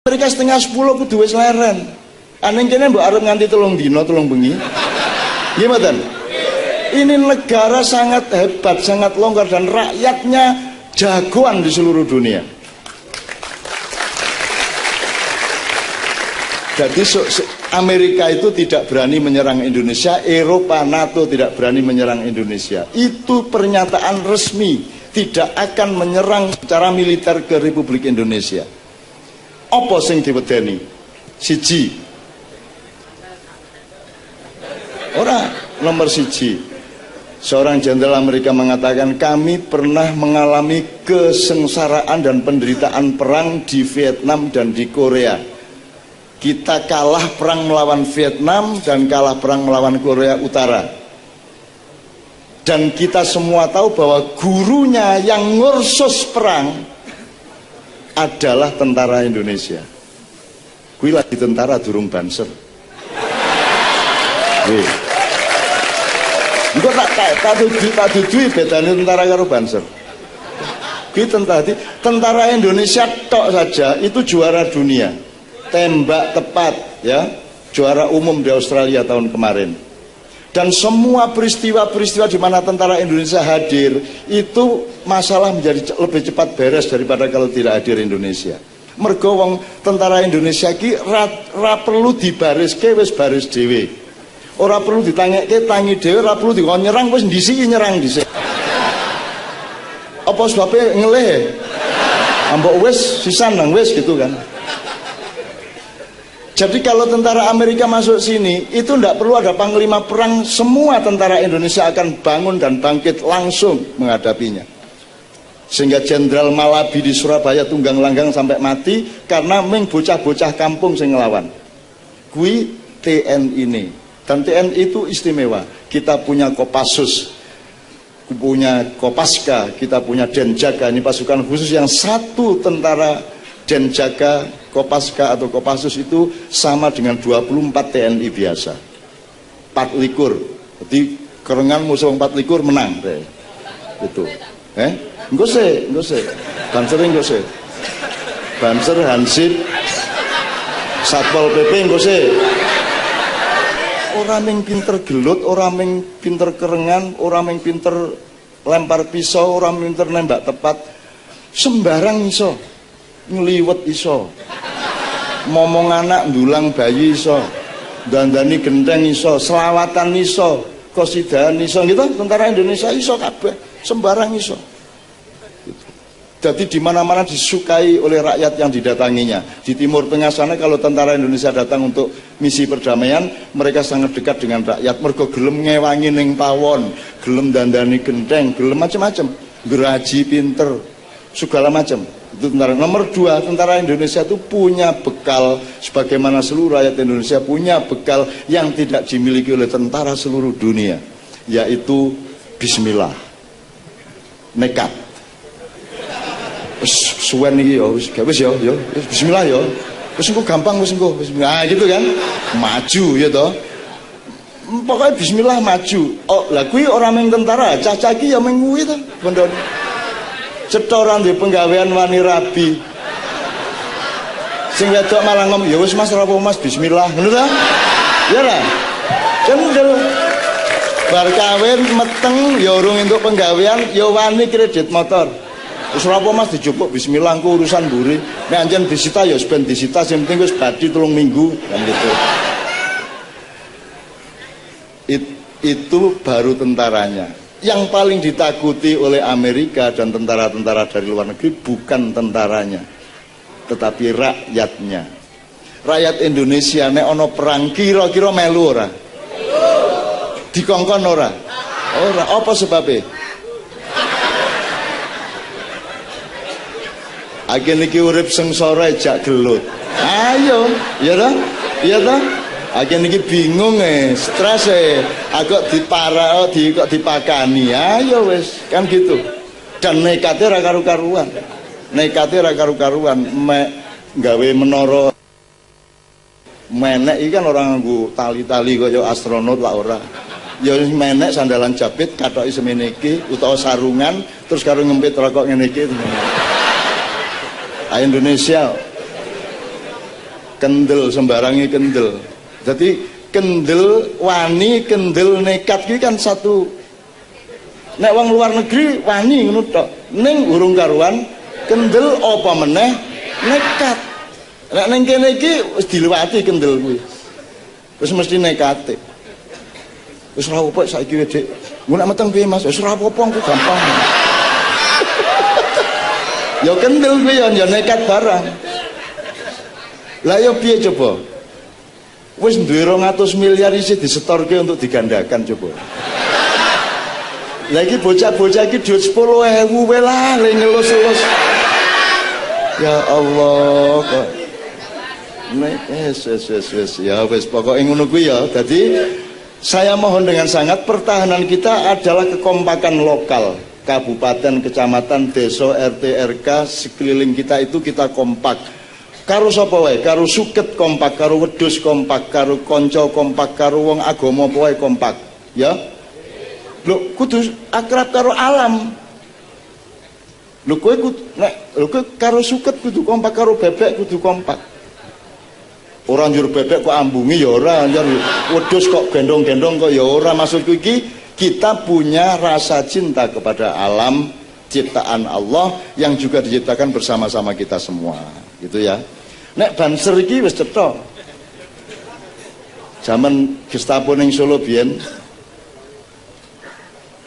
Amerika setengah 10 kudu wis leren. Aneng kene mbok arep nganti 3 dina 3 bengi. Nggih mboten? Ini negara sangat hebat, sangat longgar dan rakyatnya jagoan di seluruh dunia. Jadi Amerika itu tidak berani menyerang Indonesia, Eropa, NATO tidak berani menyerang Indonesia. Itu pernyataan resmi, tidak akan menyerang secara militer ke Republik Indonesia. Apa sing diwedeni? Siji. Ora, nomor siji. Seorang jenderal Amerika mengatakan, kami pernah mengalami kesengsaraan dan penderitaan perang di Vietnam dan di Korea. Kita kalah perang melawan Vietnam dan kalah perang melawan Korea Utara. Dan kita semua tahu bahwa gurunya yang ngursus perang adalah tentara Indonesia. Kui lagi tentara durung banser. Engko tak dudui bedane tentara karo banser. Kui tentara Indonesia tok saja itu juara dunia. Tembak tepat, ya, juara umum di Australia tahun kemarin. Dan semua peristiwa-peristiwa di mana tentara Indonesia hadir itu masalah menjadi lebih cepat beres daripada kalau tidak hadir Indonesia. Mergo wong tentara Indonesia ki ra perlu dibariske wis baris dhewe. Ora perlu ditangeke tangi dhewe, ora perlu dikon nyerang wis ndisiki nyerang dhisik. Apa sebabnya ngelih? Ambok wis sisan nang wis gitu kan. Jadi kalau tentara Amerika masuk sini, itu tidak perlu ada panglima perang, semua tentara Indonesia akan bangun dan bangkit langsung menghadapinya. Sehingga Jenderal Malabi di Surabaya tunggang langgang sampai mati karena meng bocah-bocah kampung sing ngelawan. Kui TNI ini, dan TNI itu istimewa. Kita punya Kopassus, punya Kopaska, kita punya Denjaga, ini pasukan khusus yang satu tentara Denjaga, Kopaska atau Kopassus itu sama dengan 24 TNI biasa. 24. Jadi kerengan musuh 24 menang deh. Itu. Enggak sih. Banser enggak sih. Banser, Hansip, Satpol PP enggak sih. Orang yang pinter gelut, orang yang pinter kerengan, orang yang pinter lempar pisau, orang yang pinter nembak tepat, sembarang iso. Ngliwet iso, momong anak ndulang bayi iso, dandani gendeng iso, selawatan iso, qasidahan iso gitu. Tentara Indonesia iso kabeh, sembarang iso gitu. Jadi di mana-mana disukai oleh rakyat yang didatanginya. Di Timur Tengah sana kalau tentara Indonesia datang untuk misi perdamaian, mereka sangat dekat dengan rakyat. Mergo gelem ngewangi ning pawon, gelem dandani gendeng, gelem macam-macam, geraji pinter, segala macam. Itu tentara. Nomor 2, tentara Indonesia itu punya bekal sebagaimana seluruh rakyat Indonesia punya bekal yang tidak dimiliki oleh tentara seluruh dunia, yaitu bismillah. Nekat. Wis suwen iki ya, wis ya, bismillah ya. Wis engko gampang wis engko. Nah, gitu kan. Maju ya toh. Pokoknya bismillah maju. Oh, lah kuwi ora mung tentara, cah-cah iki ya mung kuwi to, bondone. Cetoran di penggawean wani rabi sing wedok malah ngomong ya wis mas ora apa mas bismillah ngono ta ya ra kan bar kawin meteng ya urung entuk penggawean ya wani kredit motor wis ora apa mas dijupuk bismillah engko urusan mburi nek anjen disita ya ben disita sing penting wis badi 3 minggu kan gitu. Itu baru tentaranya. Yang paling ditakuti oleh Amerika dan tentara-tentara dari luar negeri bukan tentaranya, tetapi rakyatnya. Rakyat Indonesia nek ono perang kira-kira melu ora? Dikongkon ora? Ora. Apa sebabnya? Agen iki urip sengsara jak gelut. Ayo, ya ta? Iya ta? Agen iki bingung stres agak kok dipakani. Ayo wis, kan gitu. Dan nekate ra karu-karuan. Nekate ra karu-karuan, gawe menara menek iki kan orang nganggo tali-tali kaya astronot lah ora. Ya menek sandalan jepit kathoki semene iki utawa sarungan terus karo ngempit rokok ngene iki. Indonesia Kendel sembarangi kendel. Jadi kendel wani, kendel nekat iki kan satu. Nek wong luar negeri wani ngono tok. Ning urung karuan kendel apa meneh nekat. Nek ning kene iki wis diliwati kendel kuwi. Wis mesti nekate. Wis ora apa saiki Dik. Engko nek meteng piye Mas? Wis ora apa-apa engko gampang. Ya kendel kuwi ya nekat barang. Lah ya piye coba? Wis duwe 200 miliar isih disetorke untuk digandakan coba. Lah iki bocah-bocah iki duit 10.000 wae lah ngelus-elus. Ya Allah kok. Nek wis ya wis pokoke ngono kuwi ya. Dadi saya mohon dengan sangat pertahanan kita adalah kekompakan lokal. Kabupaten, kecamatan, desa, RT, RK sekeliling kita itu kita kompak. Karo sapa wae, karo suket kompak, karo wedhus kompak, karo kanca kompak, karo wong agama apa wae kompak, ya. Lho kudu akrab karo alam. Lho kowe karo suket kudu kompak, karo bebek kudu kompak. Ora njur bebek kok ambungi ya ora, njur wedhus kok gendong-gendong kok ya ora. Maksudku iki kita punya rasa cinta kepada alam ciptaan Allah yang juga diciptakan bersama-sama kita semua, gitu ya. Nek Banser iki wis cetha. Zaman Gestapo ning Solo biyen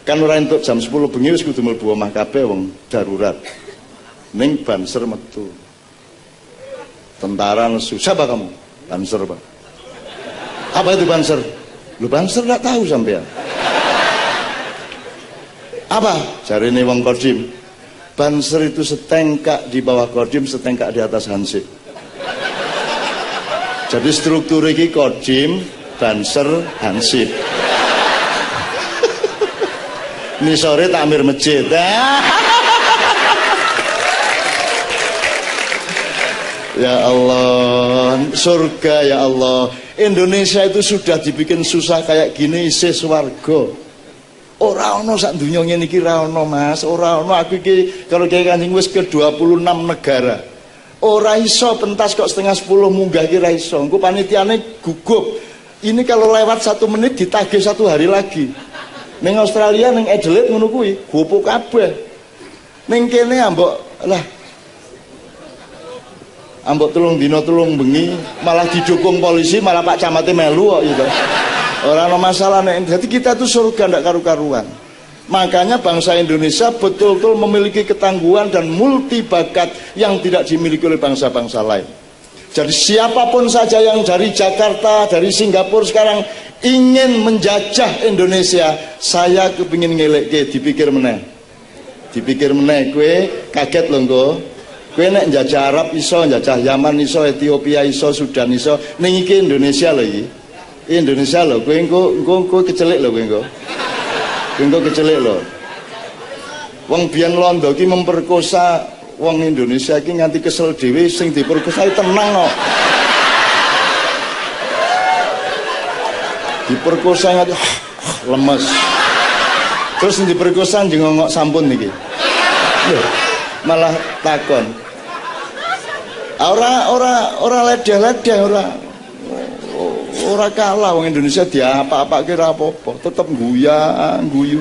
kan ora entuk jam 10 bengi wis kudu mlebu omah kabeh wong darurat. Ning Banser metu. Tentara nesu. Siapa kamu? Banser, Pak. Apa itu Banser? Lu Banser enggak tahu sampean. Apa? Jarine wong Kodim. Banser itu setengkak di bawah Kodim, setengkak di atas Hansip. Jadi struktur ini Kodim, Banser, Hansip. Ini sore takmir masjid. Ya Allah, surga ya Allah. Indonesia itu sudah dibikin susah kayak gini, isih swarga. Ora ono sak donya ngene iki ra ono Mas, ora ono. Aku iki kalau Kyai Kanjeng wis ke 26 negara. Ora iso pentas kok setengah 10 munggah ki ra iso. Engko panitiane gugup. Ini kalau lewat 1 menit ditagih 1 hari lagi. Ning Australia ning Adelaide ngono kuwi, gopo kabeh. Ning kene ambok lah. Ambok 3 dina 3 bengi malah didukung polisi, malah Pak Camate melu kok gitu. Ora ana masalah nek. Jadi kita tuh surga ndak karu-karuan. Makanya bangsa Indonesia betul-betul memiliki ketangguhan dan multi bakat yang tidak dimiliki oleh bangsa-bangsa lain. Jadi siapapun saja yang dari Jakarta, dari Singapura sekarang ingin menjajah Indonesia, saya kepingin ngelek dipikir meneh. Dipikir meneh, kue kaget loh engko. Kue nek njajah Arab iso, njajah Yaman iso, Ethiopia iso, Sudan iso, ning iki Indonesia lho iki. Indonesia lho, kowe engko kecelik lho kowe engko. Engko kecelik lho. Wong biyen londo ki memperkosa wong Indonesia ki nganti kesel dhewe sing diperkosa tenang kok. Diperkosa nganti lemes. Terus sing diperkosa njengongok sampun niki. Lho, malah takon. Ora ledeh-ledeh ora kalah wong Indonesia dia apa-apa kira apa-apa, tetep guyu.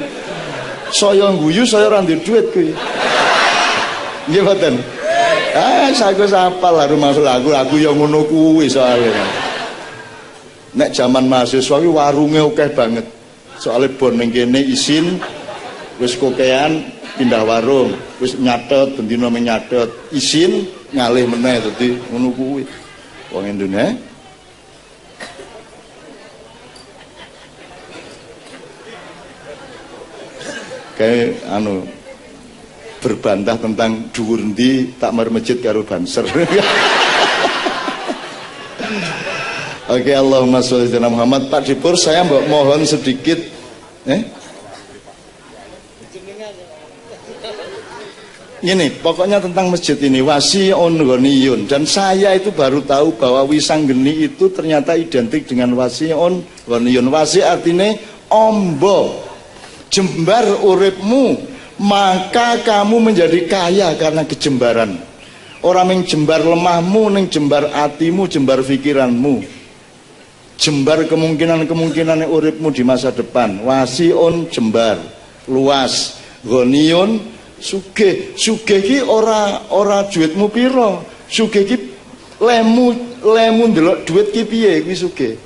Saya guyu, saya ora ndek duit kuwi. Nggih mboten. Saku sapal lho maksud aku ya ngono kuwi soalnya. Nek zaman mahasiswa kuwi warunge akeh banget. Soale bon ning kene isin wis kokean pindah warung, wis nyatet bendina nyatet, isin ngalih meneh dadi ngono kuwi. Wong Indonesia kayak berbantah tentang dhuwur ndi tak mar masjid karo Banser. Oke, Allahumma sholli ala Muhammad. Pak Dipur, saya mohon sedikit Ini pokoknya tentang masjid ini wasi'un ghaniyun, dan saya itu baru tahu bahwa Wisanggeni itu ternyata identik dengan wasi'un ghaniyun. Wasi artinya ombo, jembar uripmu, maka kamu menjadi kaya karena kejembaran. Ora ming jembar lemahmu, ning jembar atimu, jembar pikiranmu. Jembar kemungkinan-kemungkinan uripmu di masa depan. Wasiun jembar, luas. Goniun sugih. Sugih ki ora duitmu piro. Sugih ki lemu ndelok duit ki piye kuwi sugih.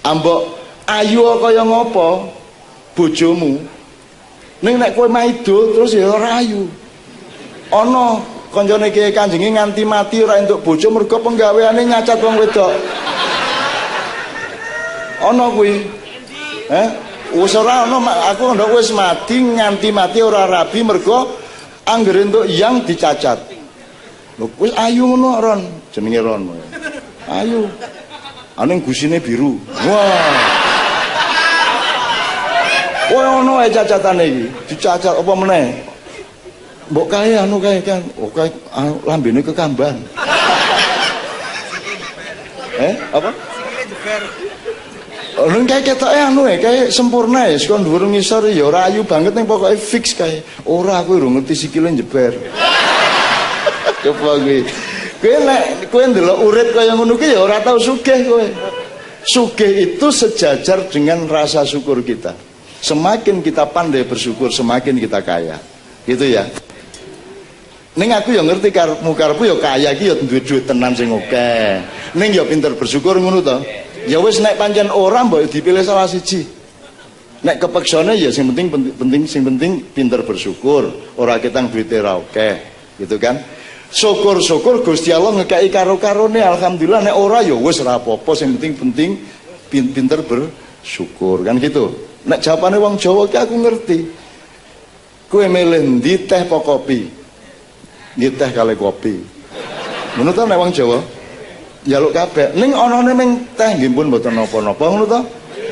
Ambok ayu kaya ngopo bojomu. Ning nek kowe maido terus ya ora ayu. Ana kancane Kiai Kanjenge nganti mati ora entuk bojo mergo penggaweane nyacat wong wedok. Ana kuwi. Wis ora ana aku ndok wis mati nganti mati ora rabi mergo anggere entuk yang dicacat. Lho wis ayu ngono Ron, jenenge Ron. Ayu. Ane gusine biru. Wah. Kowe ono ae cacatane iki, dicacat apa meneh? Mbok kae anu kae kan, kae lambene kekamban. Apa? Nang kae ketoke anu kae sempurna ya, saka dhuwur ngisor ya ora ayu banget ning pokoke fix kae. Ora aku urung ngerti sikile njeber. Coba kuwi. Kowe ndelok urip kaya ngono ki ya ora tau sugih kowe. Sugih itu sejajar dengan rasa syukur kita. Semakin kita pandai bersyukur, semakin kita kaya. Gitu ya. Ning aku ya ngerti karepmu ya kaya iki ya duwe-duwe tenan sing akeh. Ning ya pinter bersyukur ngono to. Ya wis nek pancen ora mbok dipilih salah siji. Nek kepeksane ya sing penting pinter bersyukur, ora ketang duwite ra akeh. Gitu kan? Syukur-syukur Gusti Allah ngekeki karo-karone alhamdulillah, nek ora ya wis ora apa-apa, sing penting pinter bersyukur kan gitu. Nek jawabane wong Jawa ki aku ngerti. Kowe milih ndi teh apa kopi? Ndi teh kali kopi. Ngono ta nek wong Jawa? Njaluk kabeh. Ning anane ming teh nggih pun mboten napa-napa ngono ta.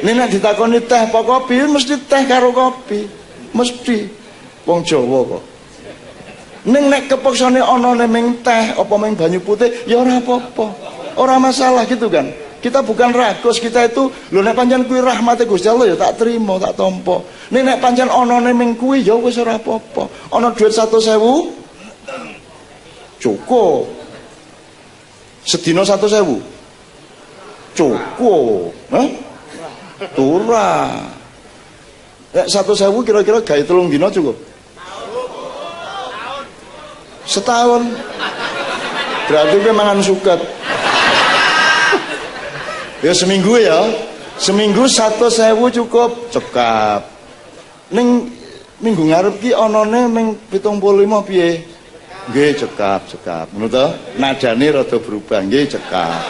Ning nek ditakoni teh apa kopi mesti teh karo kopi. Mesti wong Jawa kok. Ning nek kepaksane anane ming teh apa ming banyu putih ya ora apa-apa. Ora masalah gitu kan. Kita bukan rakus, kita itu lho nek pancen kuwi rahmate Gusti Allah ya tak terima, tak tampa. Nek pancen anane ming kuwi ya wis ora apa-apa. Ana dhuwit 100.000 cukup. Sedina 100.000 cukup. Ora. Nek 100.000 kira-kira gawe 3 dina cukup. Setahun. Berarti kowe mangan suket. Ya seminggu ya. Seminggu 100.000 cukup, cekap. Ning minggu ngarep ki anane ming 75 piye? Nggih cekap. Ngono to? Nadane rada berubah, nggih cekap.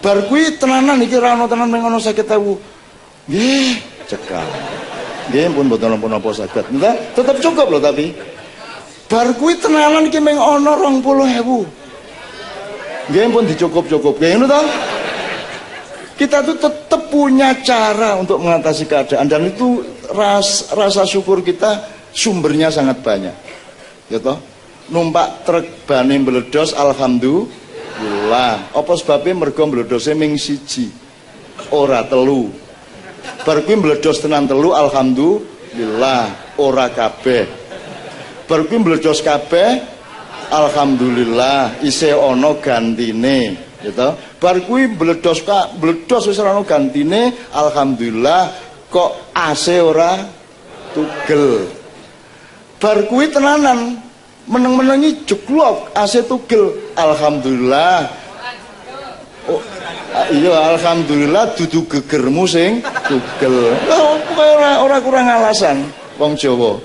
Bar kuwi tenanan iki ra ono tenan ming ono 50.000. Nggih cekap. Nggih pun mboten napa-napa saged. Tetep cukup lho tapi. Bar kuwi tenanan iki ming ono 20.000. Nggih pun dicukup-cukup. Ngono to? Kita tuh tetap punya cara untuk mengatasi keadaan, dan itu rasa syukur kita sumbernya sangat banyak. Gitu. Numpak truk bane mbledos alhamdulillah. Apa sebabnya mergo mbledose ming siji ora telu. Bar kuwi mbledos tenan telu alhamdulillah ora kabeh. Bar kuwi mbledos kabeh alhamdulillah isih ana gantine. Gitu. Bar kuwi bledos wis ora ono gantine alhamdulillah kok AC ora tugel. Bar kuwi tenanan meneng-menengi jeglok AC tugel alhamdulillah. Oh, iya alhamdulillah dudu gegermu sing tugel. Ora kurang alasan wong Jawa.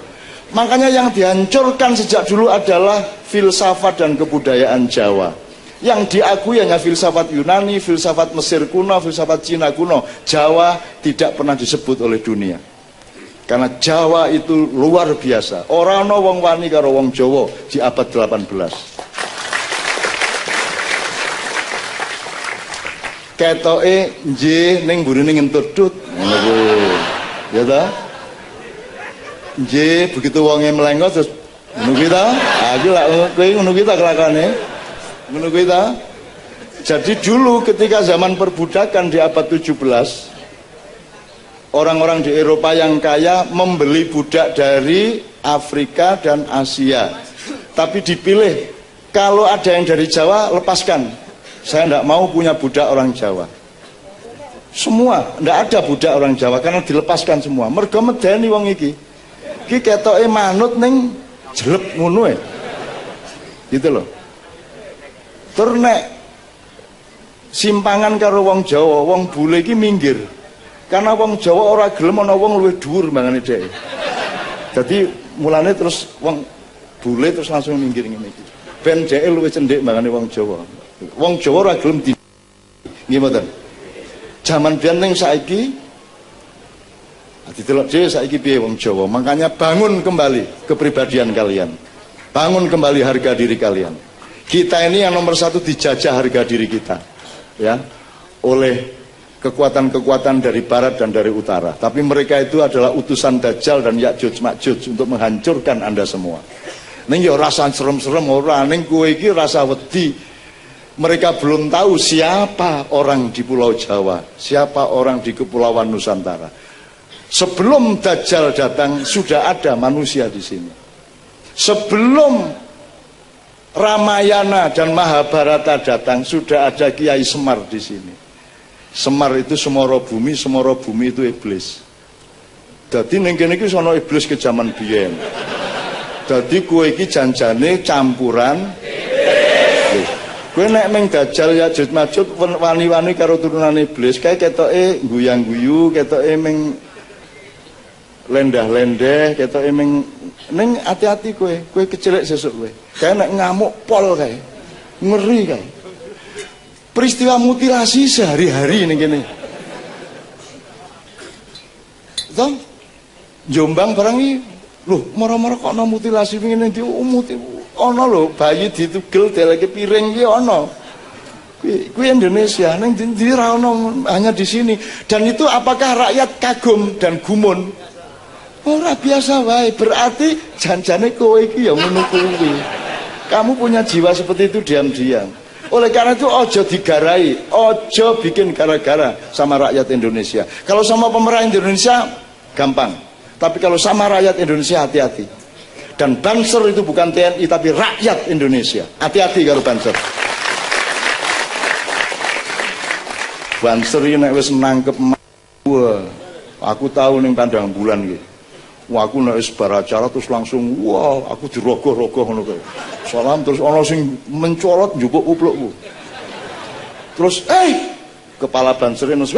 Makanya yang dihancurkan sejak dulu adalah filsafat dan kebudayaan Jawa. Yang diakui hanya filsafat Yunani, filsafat Mesir kuno, filsafat Cina kuno. Jawa tidak pernah disebut oleh dunia. Karena Jawa itu luar biasa. Ora ana wong wani karo wong Jawa di abad 18. Ketoke nggih ning mburine ngentut tut. Ngono kuwi. Ya ta? Nggih begitu wonge melengos terus ngono kuwi ta? Ah iki lak kowe ngono kuwi ta kelakone. Ngono kuwi ta? Jadi dulu ketika zaman perbudakan di abad 17, orang-orang di Eropa yang kaya membeli budak dari Afrika dan Asia. tapi dipilih. Kalau ada yang dari Jawa, lepaskan. Saya tidak mau punya budak orang Jawa. Semua, tidak ada budak orang Jawa karena dilepaskan semua. Mergo medeni wong iki. Iki ketoke manut ning jelep ngono e. Gitu loh. Terus nek simpangan karo wong Jawa, wong bule iki minggir. Karena wong Jawa ora gelem ana wong luwih dhuwur mbangane dhek. Jadi mulane terus wong bule terus langsung minggir ngene iki. Ben dhek luwih cendhek mbangane wong Jawa. Wong Jawa ora gelem di nggih mboten. Zaman biyen ning saiki didelok dhewe saiki piye wong Jawa. Makanya bangun kembali kepribadian kalian. Bangun kembali harga diri kalian. Kita ini yang nomor satu dijajah harga diri kita, ya, oleh kekuatan-kekuatan dari barat dan dari utara. Tapi mereka itu adalah utusan Dajjal dan Ya'juj Ma'juj untuk menghancurkan Anda semua. Ning ya rasa serem-serem ora, ning kowe iki rasa wedi. Mereka belum tahu siapa orang di Pulau Jawa, siapa orang di Kepulauan Nusantara. Sebelum Dajjal datang sudah ada manusia di sini. Sebelum Ramayana dan Mahabharata datang sudah ada Kiai Semar di sini. Semar itu Semoro Bumi itu iblis. Dadi ning kene iki sono iblis ke zaman biyen. Dadi kowe iki janjane campuran iblis. Kowe nek meng Dajjal Ya'juj Ma'juj wani-wani karo turunan iblis, kae ketoke guyang-guyu, ketoke meng lendah-lendeh, ketoke meng ning hati-hati kowe kecilek sesuk kowe. Kae nek ngamuk pol kae. Ngeri kae. Peristiwa mutilasi sehari-hari ning kene. Toh Jombang barang iki lho, mara-mara kok ana mutilasi ngene ndi ana lho bayi ditugel deleke piring iki ana. Kuwi Indonesia, ning ndi ra ono, hanya di sini. Dan itu apakah rakyat kagum dan gumun? Ora, biasa wae. Berarti janjane kowe iki ya ngono kuwi. Kamu punya jiwa seperti itu diam-diam. Oleh karena itu ojo digarai, ojo bikin gara-gara sama rakyat Indonesia. Kalau sama pemerintah Indonesia gampang, tapi kalau sama rakyat Indonesia hati-hati. Dan Banser itu bukan TNI tapi rakyat Indonesia. Hati-hati karo Banser. Banser ini nek wis nangkep wah, aku tahu ning Pandang Bulan gitu. Wah, aku nek wis bar acara terus langsung wah, aku dirogoh-rogoh ngono kae. Salam terus ana sing mencolot njupuk kuplukku. Terus kepala Banser nus,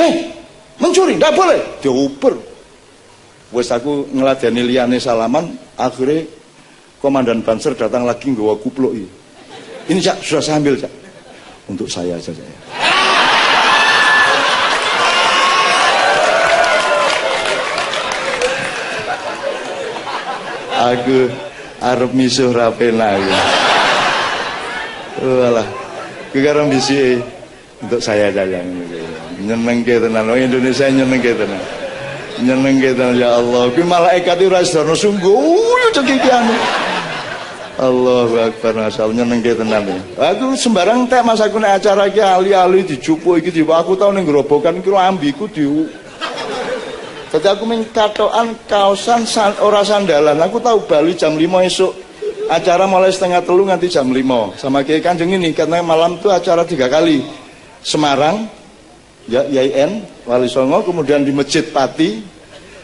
mencuri ndak boleh, dioper. Wes aku ngeladeni liyane salaman, akhirnya komandan Banser datang lagi nggawa kupluk iki. Ini Cak, sudah saya ambil Cak. Untuk saya saja. Aku arep misuh rapena ya. Walah. Ki karo bisi untuk saya saja. Nyenengke tenan Indonesia, nyenengke tenan. Nyenengke tenan ya Allah. Ki malaikat ora sedono sungguh cekikian. Allahu Akbar, masyaallah nyenengke tenan. Aku sembarang tek mas aku nek acara iki ali-ali dijupuk iki aku tau ning gerobokan iki ambiku di. Jadi aku mengkatokan kaosan ora sandalan. Aku tahu Bali jam 5 esok. Acara mulai 2:30 nanti jam 5. Sama Kiai Kanjeng ini karena malam itu acara 3 kali. Semarang, ya YN, Wali Songo, kemudian di Masjid Pati,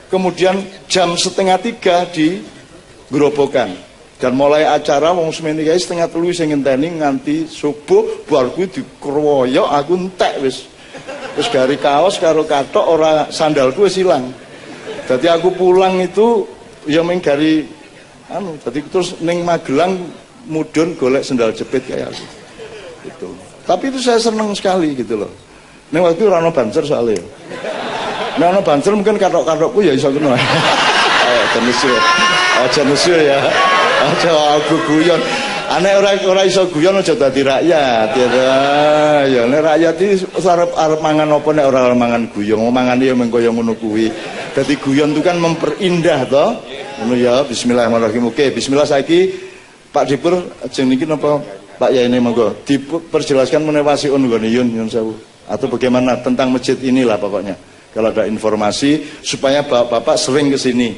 kemudian jam 2:30 di Gerobokan. Dan mulai acara wong semene guys 2:30 sing ngenteni nganti subuh bar kuwi dikroyok aku entek wis. Terus dari kaos karo katok ora sandalku wis ilang. Jadi aku pulang itu ya ming dari jadi terus ning Magelang mudun golek sendal jepit kayak aku. Gitu. Tapi itu saya seneng sekali gitu loh. Ning waktu ora ono Banser soalnya. Nek ono Banser mungkin katok-katokku ya iso kena. Aja nesu ya. Aja aku guyon. Anek ora iso guyon aja dadi rakyat ya nek rakyat iki arep mangan apa nek ora mangan guyon mangane ya mengko ya ngono kuwi dadi guyon itu kan memperindah to ngono ya. Bismillahirrahmanirrahim. Oke, bismillah saiki Pak Dipur ajeng niki napa Pak Yai ini monggo diperjelaskan mengenai wasiun nggone yun sewu atau bagaimana tentang masjid inilah pokoknya kalau ada informasi supaya Bapak sering ke sini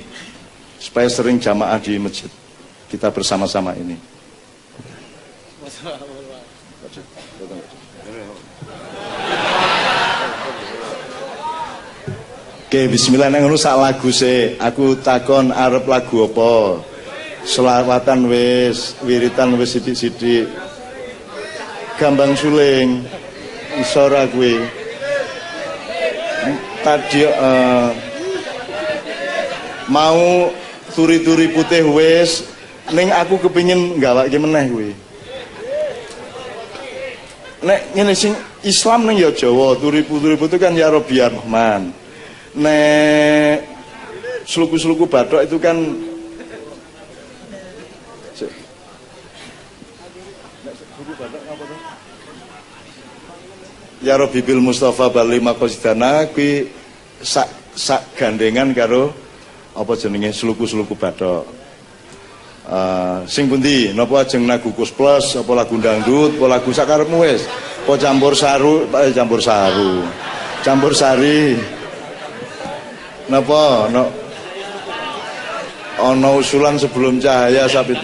supaya sering jamaah di masjid kita bersama-sama ini. Oke, bismillah nang ngono sak lagu sih. Aku takon arep lagu apa? Selawatan wis, wiritan wis sithik-sithik. Gambang suling. Iso ora kuwi? Tadi mau turi-turi putih wis, ning aku kepingin nggawake meneh kuwi. Nek ngene sing Islam ning ya Jawa, turi-turi putih kan ya Rabbi Rahman. Nek sluku-sluku bathok itu kan ya Rabbi bil Mustafa bali maqasidana kuwi sak gandengan karo apa jenenge sluku-sluku bathok. Sing pundi? Napa ajeng lagu Kus Plus, apa lagu dangdut, apa lagu sakarepmu wis? Apa campur saru, campur sari. Napa? Ana usulan sebelum cahaya sapi.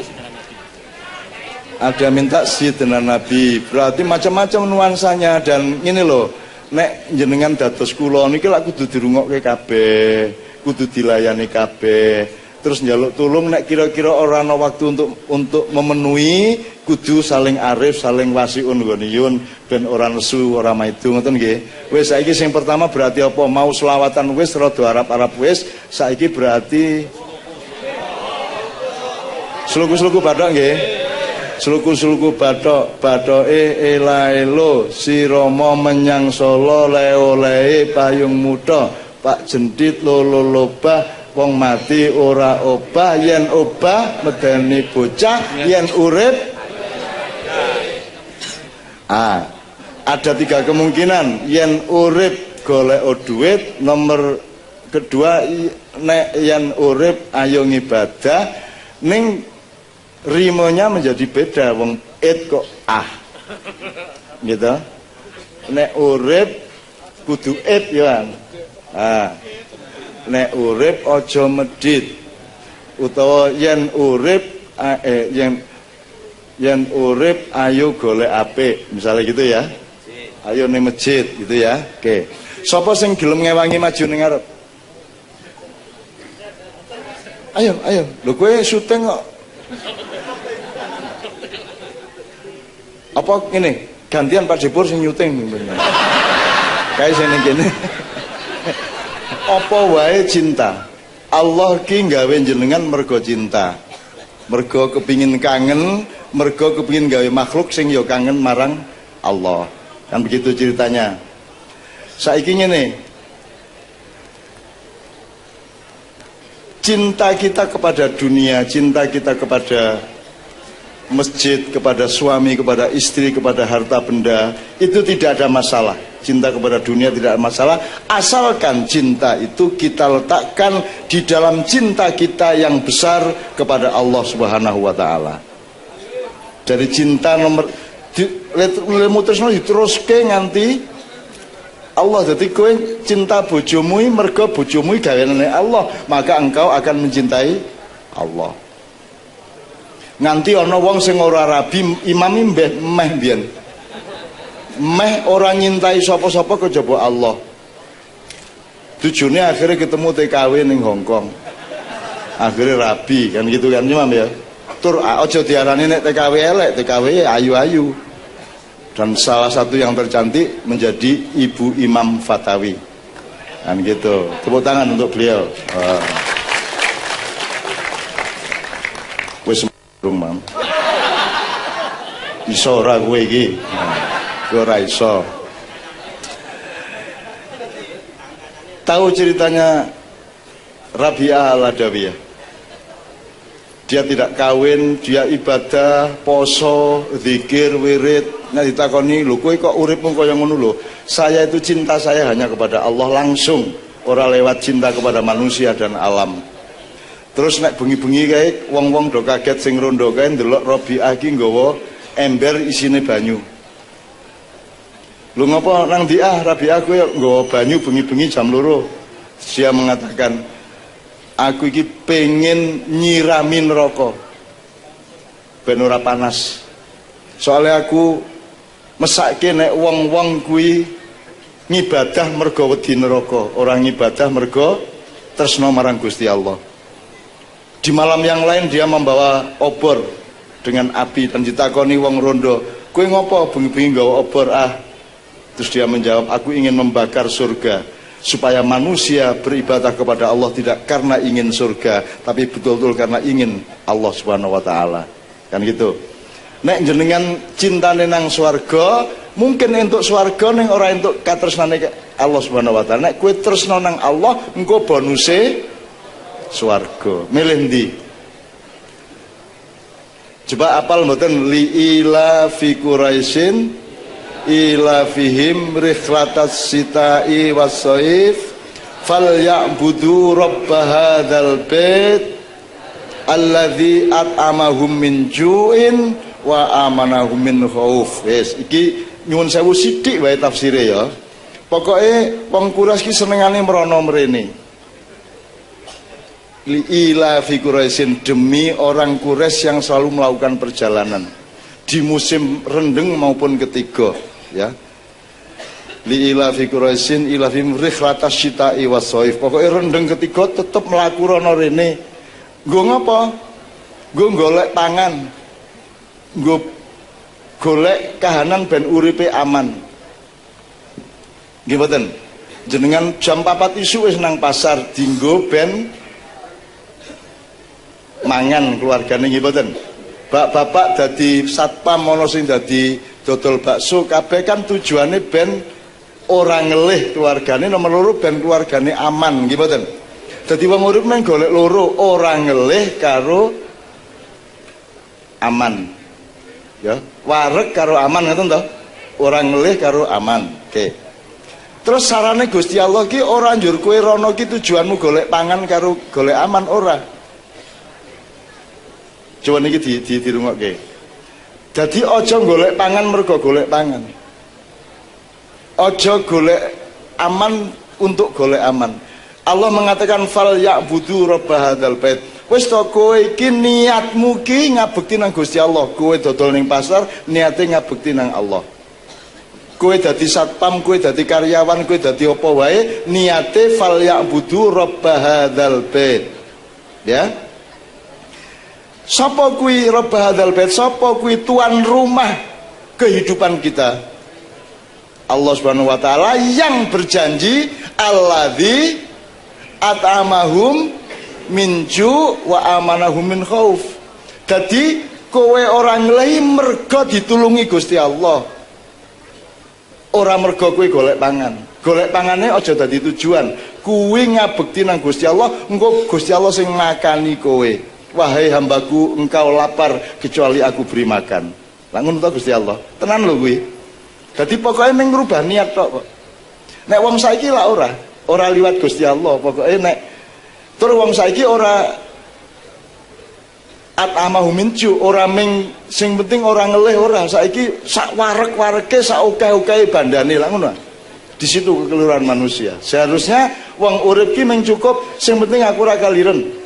Ada minta Sayyidina Nabi, berarti macam-macam nuansanya. Dan ini loh, nek jenengan dados kula niki lak kudu dirungokke kabeh, kudu dilayani kabeh. Terus njaluk tulung nek kira-kira ora ana waktu untuk memenuhi, kudu saling arif, saling wasiun ghaniyun ben ora nesu, ora maidu ngoten nggih. Wis saiki sing pertama berarti apa? Mau selawatan wis rada Arab-Arab wis, saiki berarti sluku-sluku bathok nggih. Sluku-sluku bathoke elaelo sirama menyang Solo le-olehe payung muda Pak Jendit lolo lobah wong mati ora obah yen obah medeni bocah yen urip. Ada 3 kemungkinan. Yen urip golek duit, nomor kedua nek yen urip ayo ngibadah. Ning rimonya menjadi beda, wong kok gitu. Nek urip kudu ya. Nek urip aja medit, utawa yen urip yen urip ayo golek apik, misalnya gitu ya. Ayo ning masjid gitu ya. Oke. Sapa sing gelem ngewangi maju ning ngarep? Ayo. Lho kowe syuting kok. Apa ini gantian Pak Jepur sing nyuting kayak sini gini. Apa wae cinta Allah ki nggawe jenengan mergo cinta, mergo kepingin kangen, mergo kepingin gawe makhluk sing yo kangen marang Allah, kan begitu ceritanya. Saiki ngene, cinta kita kepada dunia, cinta kita kepada masjid, kepada suami, kepada istri, kepada harta benda, itu tidak ada masalah. Cinta kepada dunia tidak ada masalah, asalkan cinta itu kita letakkan di dalam cinta kita yang besar kepada Allah Subhanahu wa taala. Dari cinta nomor diteruske nganti Allah. Jadi kowe cinta bojomu mergo bojomu gaweane Allah, maka engkau akan mencintai Allah. Nganti ana wong sing ora rabi imami meh mbiyen. Meh ora nyintai sapa-sapa kejaba Allah. Tujuane akhirnya ketemu TKW ning Hongkong. Akhirnya rabi kan gitu kan Imam ya. Tur aja diarani nek TKW elek, TKW ayu-ayu. Dan salah satu yang tercantik menjadi Ibu Imam Fatawi. Kan gitu. Tepuk tangan untuk beliau. Wis Mam. Iso ora kowe iki? Ora iso. Tahu ceritanya Rabi'ah Al-Adawiyah? Dia tidak kawin, dia ibadah, poso, zikir, wirid. Nah ditakoni, lho kowe kok uripmu kaya ngono lho. Saya itu cinta saya hanya kepada Allah langsung, ora lewat cinta kepada manusia dan alam. Terus nek bengi-bengi kae wong-wong do kaget sing rondo kae ndelok Rabi'ah iki nggawa ember isine banyu. Lho ngapa nang diah Rabi'ah kowe nggawa banyu bengi-bengi jam 2? Dia mengatakan, aku iki pengen nyirami neraka ben ora panas. Soalnya aku Mesake nek wong-wong kuwi ngibadah mergo wedi neraka, ora ngibadah mergo tresna marang Gusti Allah. Di malam yang lain dia membawa obor dengan api dan ditakoni wong rondo, "Kowe ngopo bengi-bengi nggawa obor ah?" Terus dia menjawab, "Aku ingin membakar surga supaya manusia beribadah kepada Allah tidak karena ingin surga, tapi betul-betul karena ingin Allah Subhanahu wa taala." Kan gitu. Nek jenengan cintane nang swarga, mungkin entuk swarga ning ora entuk katresnane Allah Subhanahu wa taala. Nek kowe tresna nang Allah, engko bonuse swarga. Milih ndi? Coba apal mboten, li ila fi quraisyin ila fihim rikhlatas sita'i was-saif falyabudu rabb hadzal bait alladzi at'amahum min ju'in wa amanahum min khauf. Wis iki nyuwun sewu sithik wae tafsire ya. Pokoke wong Quraisy ki senengane mrono mrene. Li ila fi Quraisyin, demi orang Quraisy yang selalu melakukan perjalanan di musim rendeng maupun ketiga, ya. Li ila fi Quraisyin ila fi rikhlatas syita'i was-saif. Pokoke rendeng ketiga tetep mlaku rono rene. Nggo ngapa? Nggo golek pangan. Nggo golek kahanan ben uripe aman. Nggih mboten? Jenengan jam 4 isuk wis nang pasar dinggo ben mangan keluargane, nggih mboten? Bapak dadi satpam, ana sing dadi dodol bakso, kabeh kan tujuane ben ora ngelih keluargane, nomor loro ben keluargane aman, nggih mboten? Dadi wong urip men golek loro, ora ngelih karo aman. Ya, wareg karo aman ngoten to? Ora ngelih karo aman. Oke. Terus sarane Gusti Allah ki ora njur kowe rono ki tujuanmu golek pangan karo golek aman, ora. Coba niki dirungokke. Dadi aja golek pangan mergo golek pangan. Aja golek aman untuk golek aman. Allah mengatakan fal ya'budu rabb hadzal bait. Wis to kowe iki niatmu ki ngabekti nang Gusti Allah. Kowe dodol ning pasar niate ngabekti nang Allah. Kowe dadi satpam, kowe dadi karyawan, kowe dadi apa wae, niate fal ya'budu rabb hadzal bait. Ya. Sapa kuwi rabb hadzal bait? Sapa kuwi tuan rumah kehidupan kita? Allah Subhanahu wa taala yang berjanji alladzi at'amahum min ju' wa amanahum min khauf. Dadi kowe ora nglehi mergo ditulungi Gusti Allah. Ora mergo kowe golek pangan. Golek pangane aja dadi tujuan. Kuwi ngabekti nang Gusti Allah, engko Gusti Allah sing makani kowe. Wahai hambaku, engkau lapar kecuali aku beri makan. Lah ngono to Gusti Allah. Tenan lho kuwi. Dadi pokoke ning ngrubah niat tok kok. Nek wong saiki lah ora liwat Gusti Allah. Pokoke nek tur wong saiki ora at'amahu min ju', ora ming sing penting ora ngelih, ora. Saiki sak wareg-warege, sak akeh-akehe bandane lah ngono. Di situ kekeliruan manusia. Seharusnya wong urip ki mung cukup sing penting aku ora kaliren.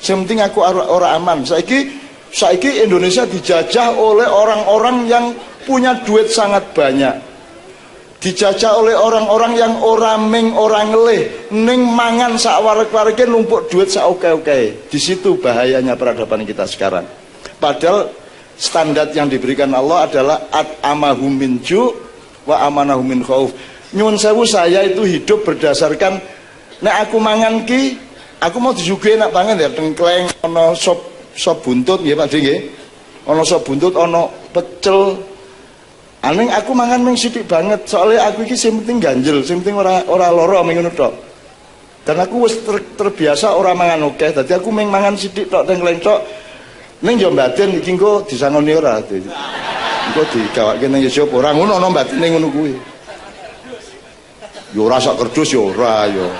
Sing penting aku ora aman. Saiki Indonesia dijajah oleh orang-orang yang punya duit sangat banyak. Dijajah oleh orang-orang yang ora ngelih, ning mangan sak wareg-warege numpuk duit sak oke-oke. Di situ bahayanya peradaban kita sekarang. Padahal standar yang diberikan Allah adalah at'amahum min ju' wa amanahum min khauf. Nyuwun sewu, saya itu hidup berdasarkan nek aku mangan ki, aku mau disuguhi nak pangan ya tengkleng, ana sop buntut nggih Pak nggih. Ana sop buntut, ana pecel. Aning aku mangan mung sithik banget, soalnya aku iki sing penting ganjel, sing penting ora lara mung ngono tok. Dan aku wis terbiasa ora mangan akeh, dadi aku mung mangan sithik tok tengkleng tok. Ning yo mbaten iki engko disangoni ora. Engko digawake ning yosop ora ngono ana mbatene ngono kuwi. Yo ora sak kerdus yo ora yo.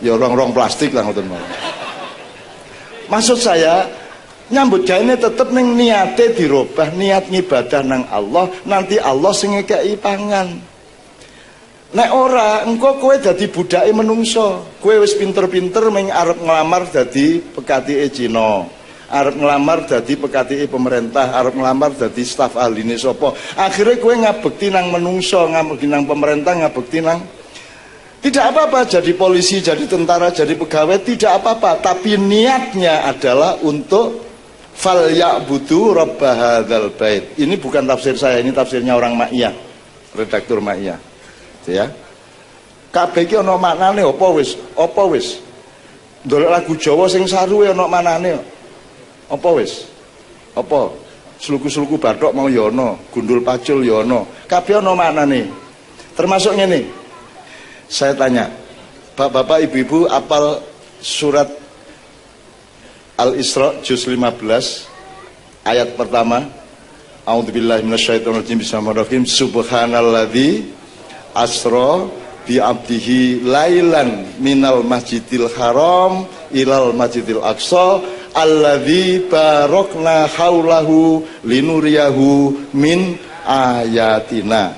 Ya rong-rong plastik lah ngoten mawon. Maksud saya nyambut gawe tetep ning niate dirubah, niat ngibadah nang Allah, nanti Allah sing ngekeki pangan. Nek ora, engko kowe dadi budake menungso. Kowe wis pinter-pinter ming arep nglamar dadi pekatike Cina. arep ngelamar dadi PKTI pemerintah, arep ngelamar dadi staf ahline sapa. Akhirnya kowe ngabekti nang menungso, ngabekti nang pemerintah, ngabekti nang tidak apa-apa jadi polisi, jadi tentara, jadi pegawai, tidak apa-apa, tapi niatnya adalah untuk fal ya'budu rabb hadzal bait. Ini bukan tafsir saya, ini tafsirnya orang Ma'iyah, redaktur Ma'iyah. Ya. Kabeh iki ana maknane apa wis? Apa wis? Ndolek lagu Jawa sing saruwe ana maknane. Apa wis? Apa? Sluku-sluku bathok mau ya ana, gundul pacul ya ana. Kabeh ana maknane. Termasuk ngene. Saya tanya, Bapak Ibu-ibu apal surat Al-Isra juz 15 ayat pertama? A'udzubillahi minasyaitonirrajim. Bismillahirrahmanirrahim. Subhanalladzi asra bi abdihi lailan minal masjidil haram ilal masjidil aqsa alladzi barokna haulahu linuriyahu min ayatina.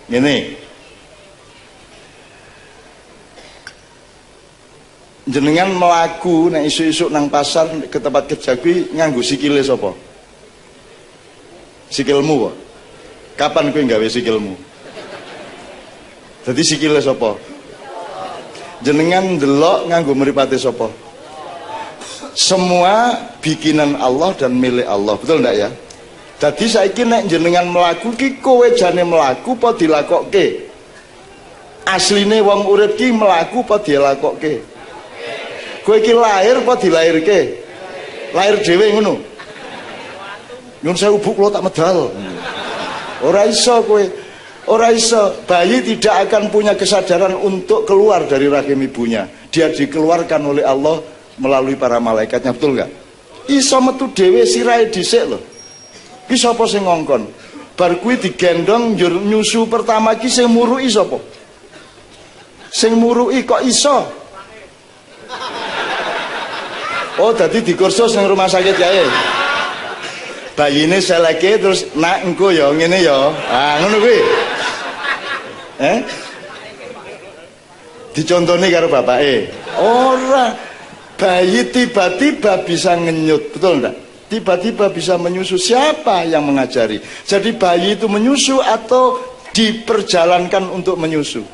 Ini jenengan melaku nek isu-isu nang pasar ke tempat kerja kuwi nganggo sikile sapa? Sikilmu kok. Kapan kowe gawe sikilmu? Jadi sikile sapa? Jenengan ndelok nganggo mripate sapa? Semua bikinan Allah dan milik Allah, betul ndak ya? Jadi saiki nek jenengan mlaku ki kowe jane mlaku apa dilakokke? Asline wong urip ki mlaku apa dilakokke? Kowe iki lahir apa dilairke? Lahir dhewe ngono. Nyun sewu Bu kula tak medal. Ora iso kowe. Ora iso, bayi tidak akan punya kesadaran untuk keluar dari rahim ibunya. Dia dikeluarkan oleh Allah melalui para malaikatnya, betul nggak? Iso metu dhewe sirahe dhisik lho. Ki sapa sing ngongkon? Bar kuwi digendong njur nyusu pertama ki sing muruki sapa? Sing muruki kok iso? Oh, dadi dikursus ning rumah sakit yae. Bayine seleke terus nak engko ya ngene ya. Ah, ngono kuwi. Dicontoni karo bapake. Ora. Bayi tiba-tiba bisa ngenyut, betul enggak? Tiba-tiba bisa menyusu. Siapa yang mengajari? Jadi bayi itu menyusu atau diperjalankan untuk menyusu?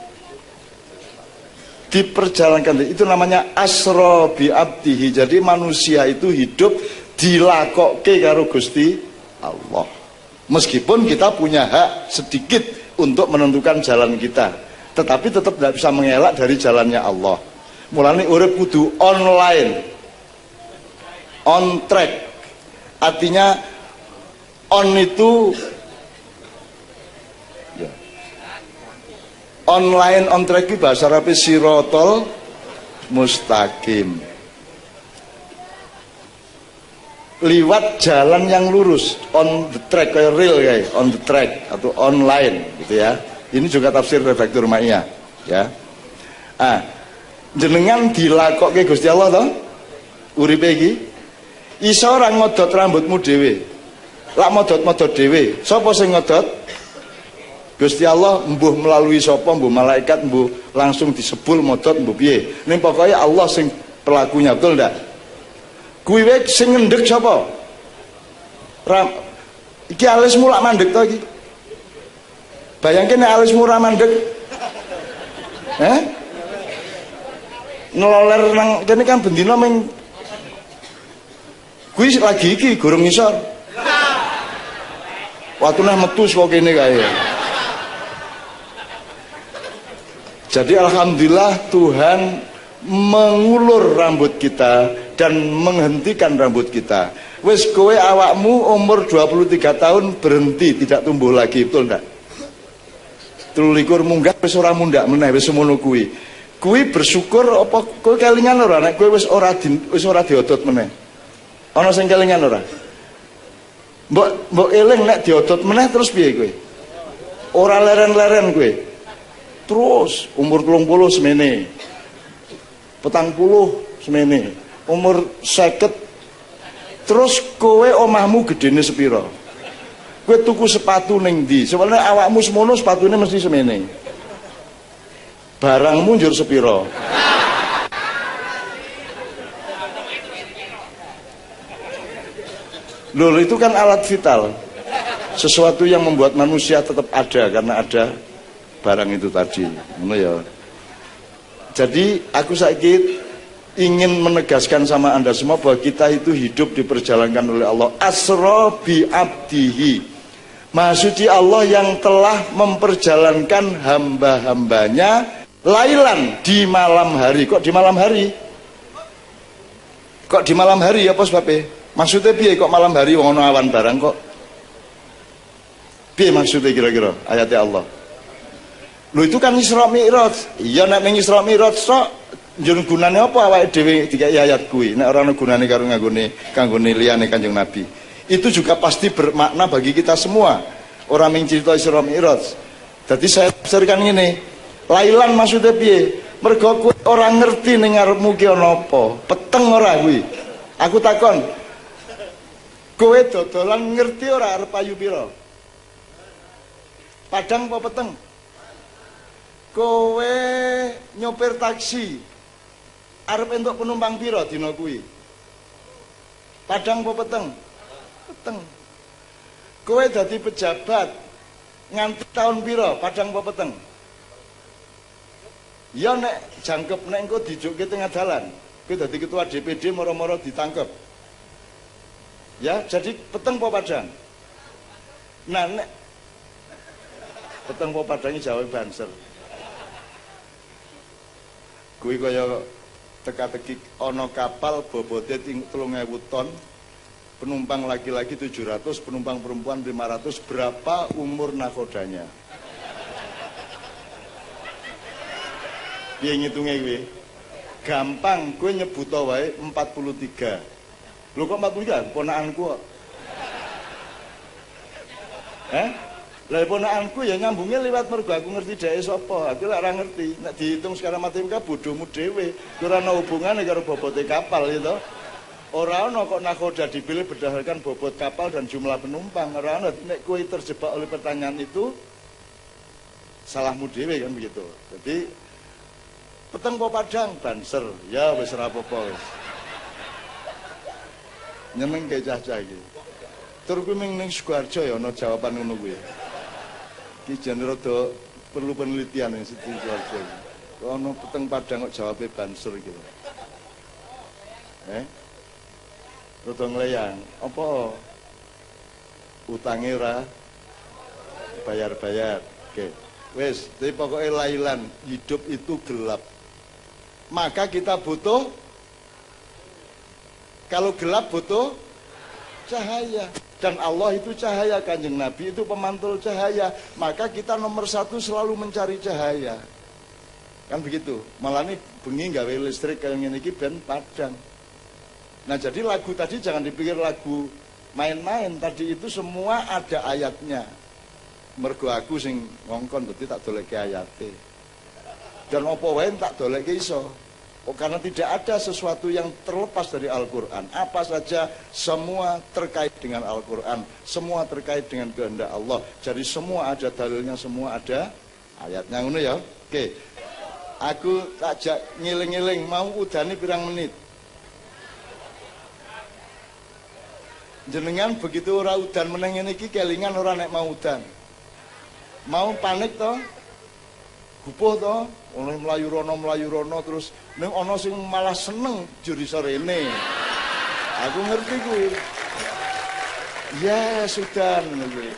Diperjalankan. Itu namanya asra bi abdihi. Jadi manusia itu hidup dilakokke karo Gusti Allah. Meskipun kita punya hak sedikit untuk menentukan jalan kita, tetapi tetap tidak bisa mengelak dari jalannya Allah. Mulane urip kudu online, on track. Artinya on itu ya. Online on track itu bahasa Arab sirotol mustaqim. Liwat jalan yang lurus, on the track, kayak real kayak on the track atau online gitu ya. Ini juga tafsir redaktur Ma'iyah ya. Jenengan dilakokke Gusti Allah toh uripe iki iso ora ngodot rambutmu dhewe. Lak modot-modot dhewe, sapa sing ngodot? Gusti Allah, mbuh melalui sapa, mbuh malaikat, mbuh langsung disebul modot, mbuh piye. Ning pokoke Allah sing pelakunya, betul ndak? Kuwi wae sing ngendhek sapa? Iki alismu lak mandek to iki. Bayangke nek alismu ora mandek. Ngeloler nang kene kan bendina ming kuwi lagi iki gorong ngisor. Watune metu saka kene kae. Jadi alhamdulillah Tuhan mengulur rambut kita dan menghentikan rambut kita. Wis kowe awakmu umur 23 tahun berhenti, tidak tumbuh lagi, betul ndak? 23 munggah wis ora mundak meneh, wis semono kuwi. Kuwi bersyukur apa kowe kelingan ora nek kowe wis ora diodot meneh. Ana sing kelingan ora? Mbok eling nek diodot meneh terus piye kowe? Ora leren-leren kowe. Terus umur 30 semene. 40 semene, umur 50. Terus kowe omahmu gedene sepira? Kowe tuku sepatu ning ndi? Soalnya awakmu semono sepatune mesti semene. Barangmu njur sepira? Loh, itu kan alat vital. Sesuatu yang membuat manusia tetap ada karena ada barang itu tadi. Ya. Jadi aku sakit ingin menegaskan sama Anda semua bahwa kita itu hidup diperjalankan oleh Allah. Asra bi abdihi. Maha suci Allah yang telah memperjalankan hamba-hambanya lailan di malam hari. Kok di malam hari? Kok di malam hari apa sebabnya? Maksudnya piye kok malam hari wong ana awan barang kok? Piye maksudnya kira-kira ayatnya Allah? Lho itu kan Isra Mi'raj. Iya nek ning Isra Mi'raj tok njur gunane apa awake dhewe dikai ayat kuwi nek ora ana gunane karo kanggone liyane Kanjeng Nabi. Itu juga pasti bermakna bagi kita semua. Orang ming cerita Isra Mi'raj. Jadi saya tafsirkan ngene. Lailan maksudnya piye? Mergo kowe ora ngerti ning ngarepmu ki ana apa. Peteng ora kuwi. Aku takon. Kowe dodolan ngerti ora arep ayu pira? Padang apa peteng? Kowe nyopir taksi arep entuk penumpang pira dina kuwi? Padang apa peteng? Peteng. Kowe dadi pejabat nganti tahun pira? Padang apa peteng? Ya nek jangkep nek engko dijukke tengah dalan, kowe dadi ketua DPD moro-moro ditangkep. Ya, jadi peteng apa padang? Nah nek peteng apa padange jawab Banser. Kuwi kaya teka-teki ana kapal bobote 3.000 ton, penumpang laki-laki 700, penumpang perempuan 500, berapa umur nakodanya? Piye ngitunge kuwi? Gampang, kowe nyebut wae 43. Lho kok 43? Ponakanku kok. Lah ponakanku ya nyambungnya lewat mergo aku ngerti dheke sapa. Aku lek ora ngerti. Nek dihitung secara matematika bodohmu dhewe. Ora ana hubungane karo bobote kapal ya to. Ora ana kok nakhoda dipilih berdasarkan bobot kapal dan jumlah penumpang. Ora ana nek kowe terjebak oleh pertanyaan itu salahmu dhewe kan begitu. Jadi peteng po padang Banser. Ya wis ora apa-apa wis. Nyeneng ke cah-cah iki. Tur kuwi ning Sukoharjo ya ana jawaban ngono kuwi. Ki jan rada perlu penelitian ning Sukoharjo. Kok ana peteng padang kok jawabe Banser iki. Rada ngleyang. Apa utange ora bayar-bayar. Oke. Wis, tapi pokoknya lailan, hidup itu gelap. Maka kita butuh, kalau gelap butuh cahaya. Dan Allah itu cahaya, Kanjeng Nabi itu pemantul cahaya. Maka kita nomor satu selalu mencari cahaya. Kan begitu. Malah nih bengi gawe listrik kayak ngene iki ben padang. Nah jadi lagu tadi jangan dipikir lagu main-main. Tadi itu semua ada ayatnya. Mergo aku sing ngongkon dadi tak doleke ayate. Dan apa wae tak doleke iso. Karena tidak ada sesuatu yang terlepas dari Al-Quran. Apa saja semua terkait dengan Al-Quran. Semua terkait dengan kehendak Allah. Jadi semua ada dalilnya, semua ada ayatnya. Ngono ya. Oke. Aku takjak ngiling-ngiling mau udani pirang menit. Jenengan begitu ora udan meneng ngene iki kelingan ora nek mau udan. Mau panik to? Gupuh to? Oleh melayu rono terus ning ana sing malah seneng juri sorene. Aku ngerti kuwi. Ya sudah kuwi.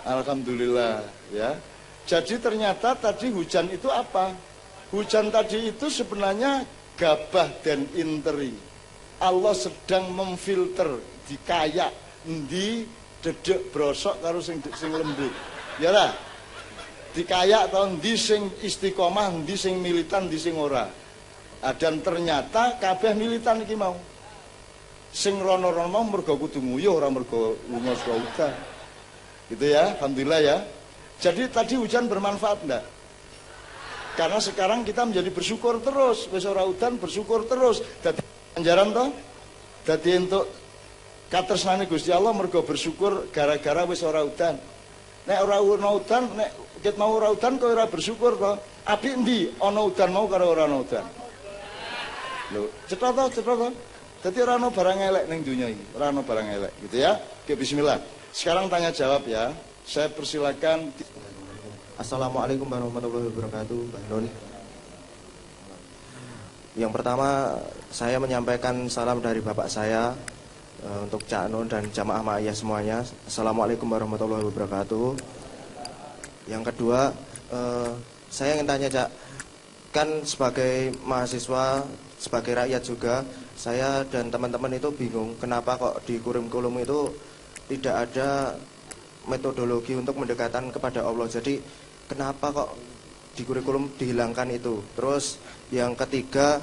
Alhamdulillah ya. Jadi ternyata tadi hujan itu apa? Hujan tadi itu sebenarnya gabah dan interi. Allah sedang memfilter dikayak endi dedek brosok karo sing lembut. Ya lah. Dikayak tahun di sing istiqomah, di sing militan, di sing ora. Dan ternyata kabeh militan iki mau. Sing rono-rono mergo kudu nguyuh ora mergo lunga saka udan. Gitu ya, alhamdulillah ya. Jadi tadi hujan bermanfaat enggak? Karena sekarang kita menjadi bersyukur terus, wis ora udan bersyukur terus. Dadi anjaran to? Dadi entuk katresnane Gusti Allah mergo bersyukur gara-gara wis ora udan. Nek ora ana udan, nek ket mau ora udan kok ora bersyukur to. Apik endi ana udan mau karo ora ana udan? Lho, cetha to. Dadi ora ono barang elek ning dunia ini, ora ono barang elek gitu ya. Oke, bismillah. Sekarang tanya jawab ya. Saya persilakan. Assalamualaikum warahmatullahi wabarakatuh, Mbak Nun. Yang pertama, saya menyampaikan salam dari bapak saya untuk Cak Nun dan jamaah ma'iyah semuanya. Assalamualaikum warahmatullahi wabarakatuh. Yang kedua, saya ingin tanya, Cak, kan sebagai mahasiswa, sebagai rakyat juga, saya dan teman-teman itu bingung kenapa kok di kurikulum itu tidak ada metodologi untuk mendekatan kepada Allah. Jadi kenapa kok di kurikulum dihilangkan itu? Terus yang ketiga,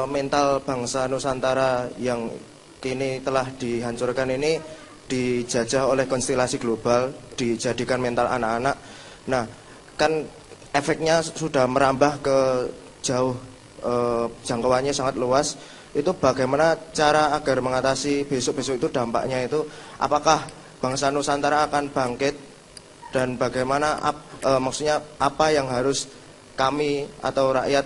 mental bangsa Nusantara yang kini telah dihancurkan ini dijajah oleh konstelasi global, dijadikan mental anak-anak. Nah, kan efeknya sudah merambah ke jauh, jangkauannya sangat luas. Itu bagaimana cara agar mengatasi besok-besok itu dampaknya itu? Apakah bangsa Nusantara akan bangkit, dan bagaimana maksudnya apa yang harus kami atau rakyat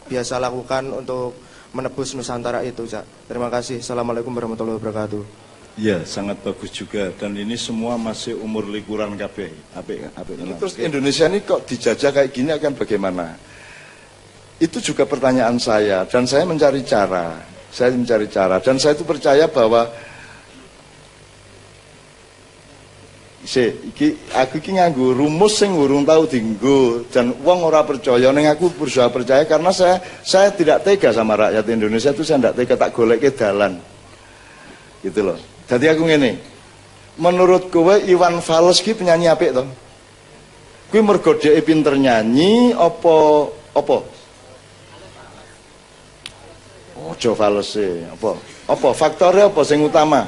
biasa lakukan untuk menebus Nusantara itu, Cak? Terima kasih. Assalamualaikum warahmatullahi wabarakatuh. Ya, sangat bagus juga, dan ini semua masih umur likuran kabeh. Apik. Terus Indonesia ini kok dijajah kayak gini akan bagaimana? Itu juga pertanyaan saya, dan saya mencari cara. Dan saya itu percaya bahwa aku iki nganggo rumus sing urung tau dienggo, dan wong ora percaya ning aku berusaha percaya karena saya tidak tega sama rakyat Indonesia itu, saya tidak tega tak goleke dalan. Gitu loh. Jadi aku ngene. Menurut kowe Iwan Fals ki penyanyi apik to? Kuwi mergo dheke pinter nyanyi apa? Ojo falese, apa faktornya apa sing utama?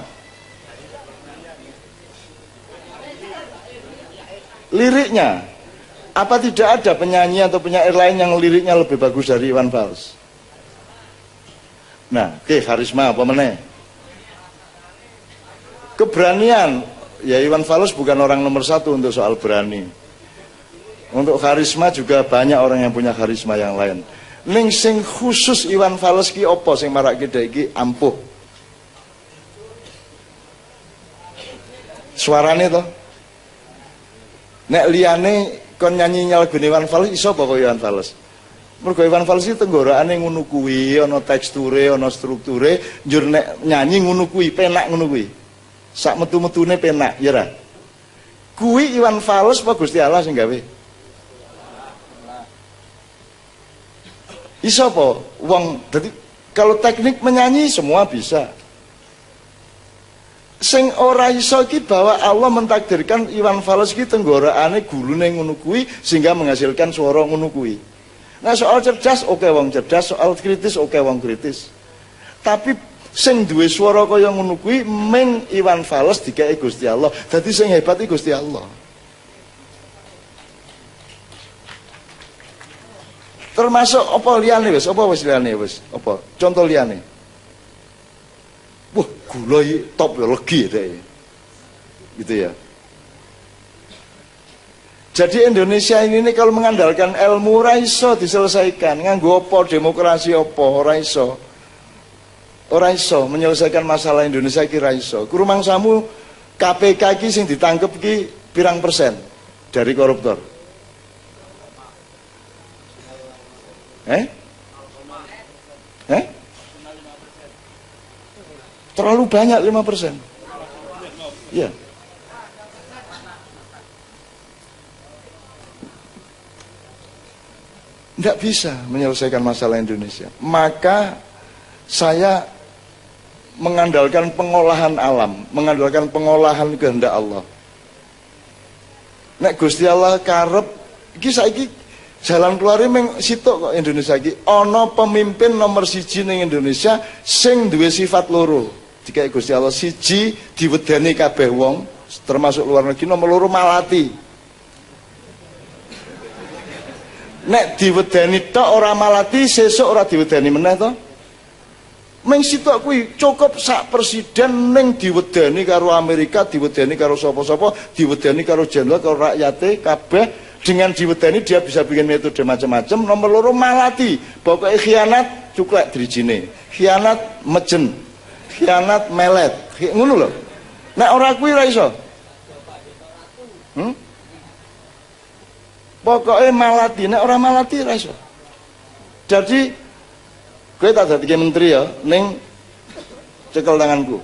Liriknya. Apa tidak ada penyanyi atau penyair lain yang liriknya lebih bagus dari Iwan Fals? Nah, karisma apa meneh? Keberanian. Ya, Iwan Fals bukan orang nomor satu untuk soal berani. Untuk karisma juga banyak orang yang punya karisma yang lain. Ning sing khusus Iwan Fals ki apa sing marake dhek iki ampuh. Suarane to. Nek liyane kon nyanyi nyalagune Iwan Fals iso apa kok Iwan Fals? Mergo Iwan Fals iki tenggorokane ngono kuwi, ana teksture, ana strukture, njur nek nyanyi ngono kuwi, penak ngono kuwi. Sak metu-metune penak, ya ra? Kuwi Iwan Fals apa Gusti Allah sing gawe? Iso apa? Wong, jadi kalau teknik menyanyi semua bisa. Sing ora iso iki bahwa Allah mentakdirkan Iwan Fals iki tenggorokane gulune ngono kuwi sehingga menghasilkan suara ngono kuwi. Nah, soal cerdas oke wong cerdas, soal kritis oke wong kritis. Tapi sing duwe swara kaya ngono kuwi ming Iwan Fals dikeki Gusti Allah. Dadi sing hebat iki Gusti Allah. Termasuk apa liyane wis? Apa wis liyane wis? Apa? Contoh liyane. Wah, gula iki top ya, legi deh. Gitu ya. Jadi Indonesia ini kalau mengandalkan ilmu ora iso diselesaikan. Nganggo apa demokrasi apa ora iso. Ora iso menyelesaikan masalah Indonesia iki ora iso. Kurumangsamu KPK iki sing ditangkep iki pirang persen dari koruptor? Terlalu banyak 5%. Iya. Tidak bisa menyelesaikan masalah Indonesia. Maka saya mengandalkan pengolahan alam, mengandalkan pengolahan kehendak Allah. Nek Gusti Allah karep iki saiki jalan keluarnya meng sitok kok Indonesia iki. Ana pemimpin nomor 1 ning Indonesia sing duwe sifat loro. Dikai Gusti Allah, siji diwedeni kabeh wong, termasuk luar negeri, nomor loro malati. Nek diwedeni tok ora malati, sesuk ora diwedeni meneh to. Meng sitok kuwi cukup sak presiden ning diwedeni karo Amerika, diwedeni karo sapa-sapa, diwedeni karo jenderal, karo rakyate kabeh. Dengan diwedeni dia bisa bikin metode macam-macam. Nomor loro malati, pokoknya khianat cuklek drijine. Khianat mejen. Khianat melet. Ngono lho. Nek ora kuwi ora iso. Pokoknya malati, nek ora malati ora iso. Jadi kowe tak dadi menteri ya, ning cekel tanganku.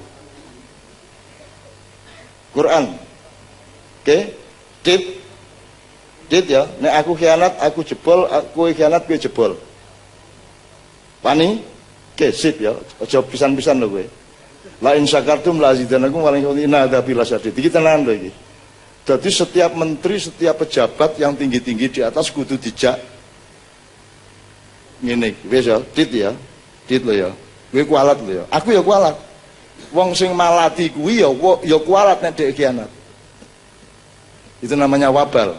Quran. Oke? Dit ya, nek aku khianat, aku jebol, aku khianat, kowe jebol. Pani? Oke, sip ya. Aja pisan-pisan lho kowe. La in syakartum la azidanakum wa la in inna adzabi lasyadid. Iki tenan lho iki. Jadi setiap menteri, setiap pejabat yang tinggi-tinggi di atas kudu dijak ngene, wis ya, dit lho ya. Kowe kualat lho ya. Aku ya kualat. Wong sing malati kuwi ya kualat nek dhek khianat. Itu namanya wabal.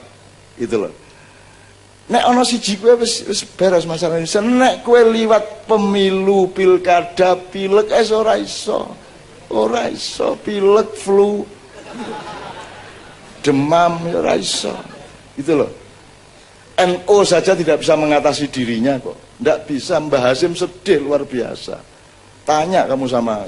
Itu loh. Nek ana siji kowe wis beres masalah ini. Nek kowe liwat pemilu, pilkada, pilek ora iso. Ora iso pilek, flu, demam ora iso. Itu loh. NU saja tidak bisa mengatasi dirinya kok. Tidak bisa. Mbah Hasim sedih luar biasa. Tanya kamu sama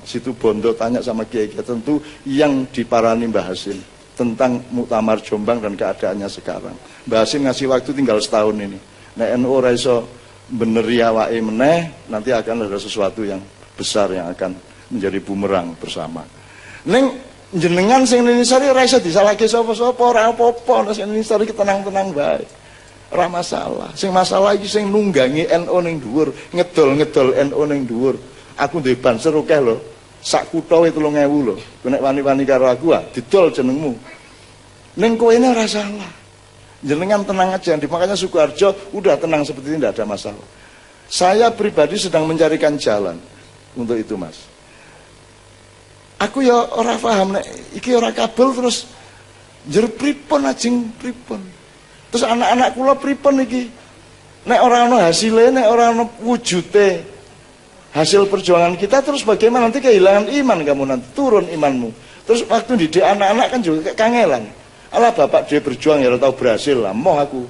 Situ Bondo, tanya sama Kiai tentu yang diparani Mbah Hasim tentang Muktamar Jombang dan keadaannya sekarang. Mbah Hasim ngasih waktu tinggal setahun ini. Nek NU ora iso beneri awake meneh, nanti akan ada sesuatu yang besar yang akan menjadi bumerang bersama. Ning jenengan sing Indonesia ora iso disalahke sapa-sapa, ora apa-apa, sing Indonesia iki tenang-tenang bae. Ora masalah. Sing masalah iki sing nunggangi NU ning dhuwur, ngedol-ngedol NU ning dhuwur. Aku duwe banser akeh lho. Sak kutha 3.000 lho. Nek wani-wani karo aku didol jenengmu. Ning kowe ini ora salah. Jenengan tenang aja. Makanya Sukoharjo udah tenang seperti ini, tidak ada masalah. Saya pribadi sedang mencarikan jalan untuk itu, Mas. Aku ya ora paham nek iki ora kabel terus jer pripun ajeng pripun. Terus anak-anak kula pripun iki? Nek ora ana hasile, nek ora ana wujude hasil perjuangan kita, terus bagaimana nanti kehilangan iman kamu, nanti turun imanmu. Terus waktu didik anak-anak kan juga kangelan. Alah bapak dia berjuang ya tahu berhasil lah, moh aku.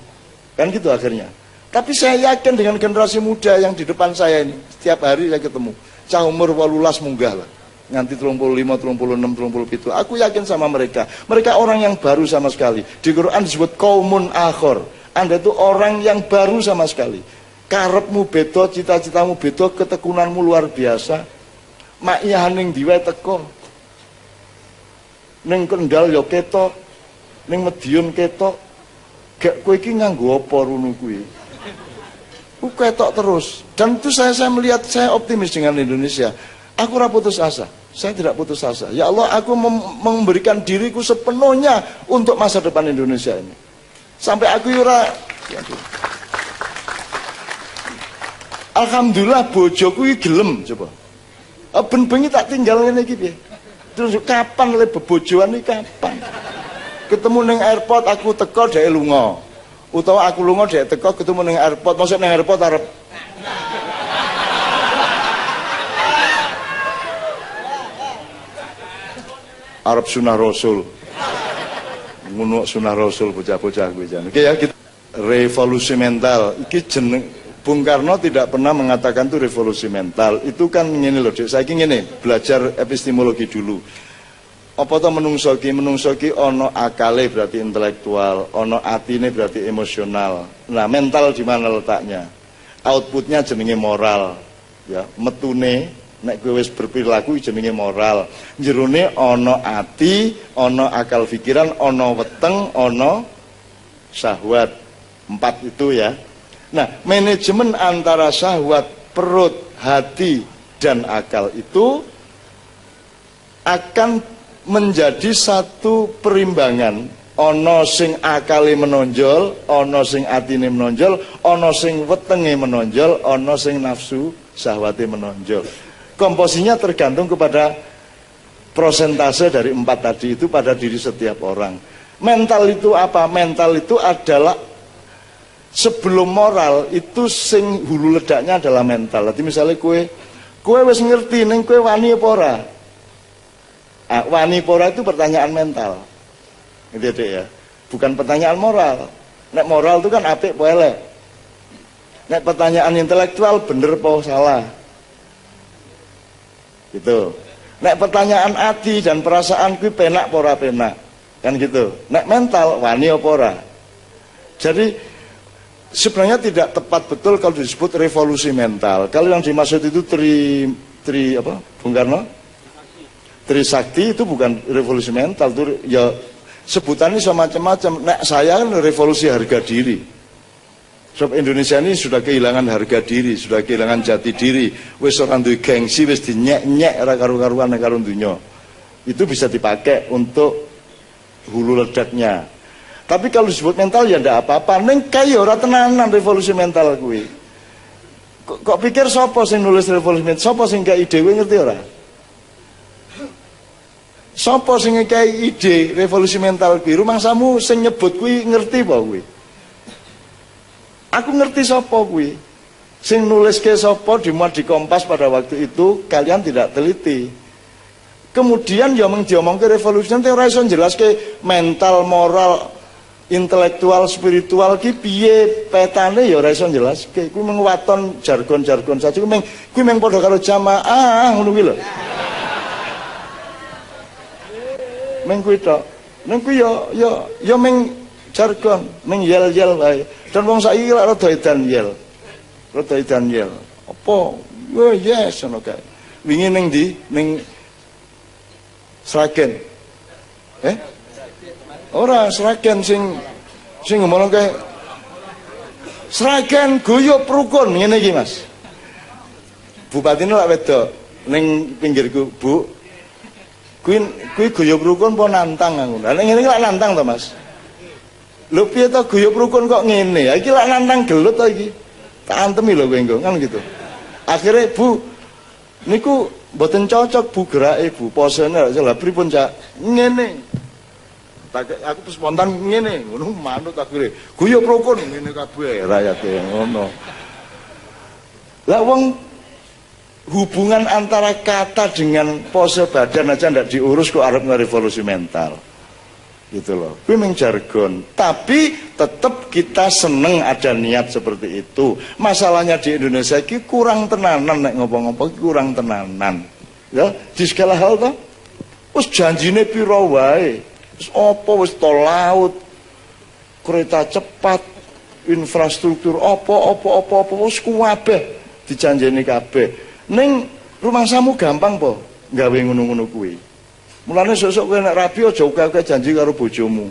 Kan gitu akhirnya. Tapi saya yakin dengan generasi muda yang di depan saya ini, setiap hari saya ketemu. Cah umur 18 munggah lah. Nganti 35, 36, 37. Aku yakin sama mereka. Mereka orang yang baru sama sekali. Di Quran disebut kaumun akhor. Anda itu orang yang baru sama sekali. Karepmu beda, cita-citamu beda, ketekunanmu luar biasa. Makyah ning diwe teko. Ning Kendal ya ketok. Ning Madiun ketok. Gak kowe iki nganggo apa runu kuwi? Ku ketok terus. Dan itu saya melihat, saya optimis dengan Indonesia. Aku ora putus asa. Saya tidak putus asa. Ya Allah, aku memberikan diriku sepenuhnya untuk masa depan Indonesia ini. Sampai aku ora alhamdulillah bojoku iki gelem coba. Ben bengi tak tinggal ngene iki piye. Terus kapan le bebojoan iki kapan? Ketemu ning airport aku teko dhek lunga. Utawa aku lunga dhek teko ketemu ning airport. Maksud ning airport arep Arab sunah Rasul. Ngono sunah Rasul bocah-bocah kuwi jan. Oke ya, kita revolusi mental. Iki jeneng Bung Karno tidak pernah mengatakan itu revolusi mental. Itu kan ngene lho, Dik. Saiki ngene, belajar epistemologi dulu. Apa to menungso ki ana akale berarti intelektual, ana atine berarti emosional. Nah, mental di mana letaknya? Outputnya jenenge moral. Ya, metune nek kowe wis berperilaku jenenge moral. Jerone ana ati, ana akal pikiran, ana weteng, ana syahwat. 4 itu ya. Nah, manajemen antara syahwat, perut, hati dan akal itu akan menjadi satu perimbangan. Ana sing akale menonjol, ana sing atine menonjol, ana sing wetenge menonjol, ana sing nafsu syahwate menonjol. Komposisinya tergantung kepada prosentase dari 4 tadi itu pada diri setiap orang. Mental itu apa? Mental itu adalah sebelum moral itu sing hulu ledaknya adalah mental. Jadi misalnya kue wis ngerti neng kue wani apa ora? Wani apa ora itu pertanyaan mental. Gitu ya. Bukan pertanyaan moral. Nek moral itu kan apik apa elek. Nek pertanyaan intelektual bener apa salah? Gitu. Nek pertanyaan hati dan perasaan kuwi penak apa ora penak? Kan gitu. Nek mental wani apa ora? Jadi sebenarnya tidak tepat betul kalau disebut revolusi mental. Kalau yang dimaksud itu tri apa? Bung Karno? Trisakti itu bukan revolusi mental, itu ya sebutannya sama macam-macam. Nek saya kan revolusi harga diri. Sebab Indonesia ini sudah kehilangan harga diri, sudah kehilangan jati diri. Wis ora duwe gengsi, wis dinyek-nyek ora karu-karuan karo dunya. Itu bisa dipakai untuk hulu ledaknya. Tapi kalau disebut mental ya ndak apa-apa. Ning kaya ora tenanan revolusi mental kuwi. Kok pikir sapa sing nulis revolusi mental? Sapa sing gawe ide, ngerti ora? Sapa sing gawe ide revolusi mental kuwi? Rumangsamu sing nyebut kuwi ngerti apa kuwi? Aku ngerti sapa kuwi. Sing nuliske sapa dimuat di Kompas pada waktu itu kalian tidak teliti. Kemudian ya diomongke revolusi nanti ora iso njelaske mental, moral, intelektual, spiritual ki piye petane ya ora iso njelaske. Kuwi mung waton jargon-jargon saja kuwi mung padha karo jamaah ngono kuwi lho. Mung kuwi tok. Ning kuwi ya mung jargon, mung yel-yel wae. Dan wong saiki lak rada edan yel. Rada edan yel. Apa? Oh yes ngono kae. Wingi ning ndi? Ning Sragen. Ora Sragen sing ngomong kae. Sragen guyub rukun ngene iki, Mas. Bupatine lak wedok ning pinggirku, Bu. Kuwi guyub rukun apa nantang aku. Lah ngene iki lak nantang to, Mas. Lho piye to guyub rukun kok ngene? Iki lak nantang gelut to iki. Tak antemi lho kowe engko kan gitu. Akhirnya Bu niku mboten cocok Bu gerake Bu. Posene lha pripun Cak? Ngene. Aku spontan ngene, ngono manut akhire. Guyub rukun ngene kabeh rakyate ngono. Lah wong hubungan antara kata dengan pose badan aja ndak diurus kok arep revolusi mental. Gitu loh, kuwi mung jargon. Tapi tetap kita seneng ada niat seperti itu. Masalahnya di Indonesia iki kurang tenanan nek ngopo-ngopo kurang tenanan. Ya, di segala hal toh. Wis janjine pira wae. Wis apa wis tol laut, kereta cepat, infrastruktur apa wis kabeh dijanjeni kabeh. Ning rumangsamu gampang po gawe ngono-ngono kuwi. Mulane sesuk kowe nek rabi aja akeh janji karo bojomu.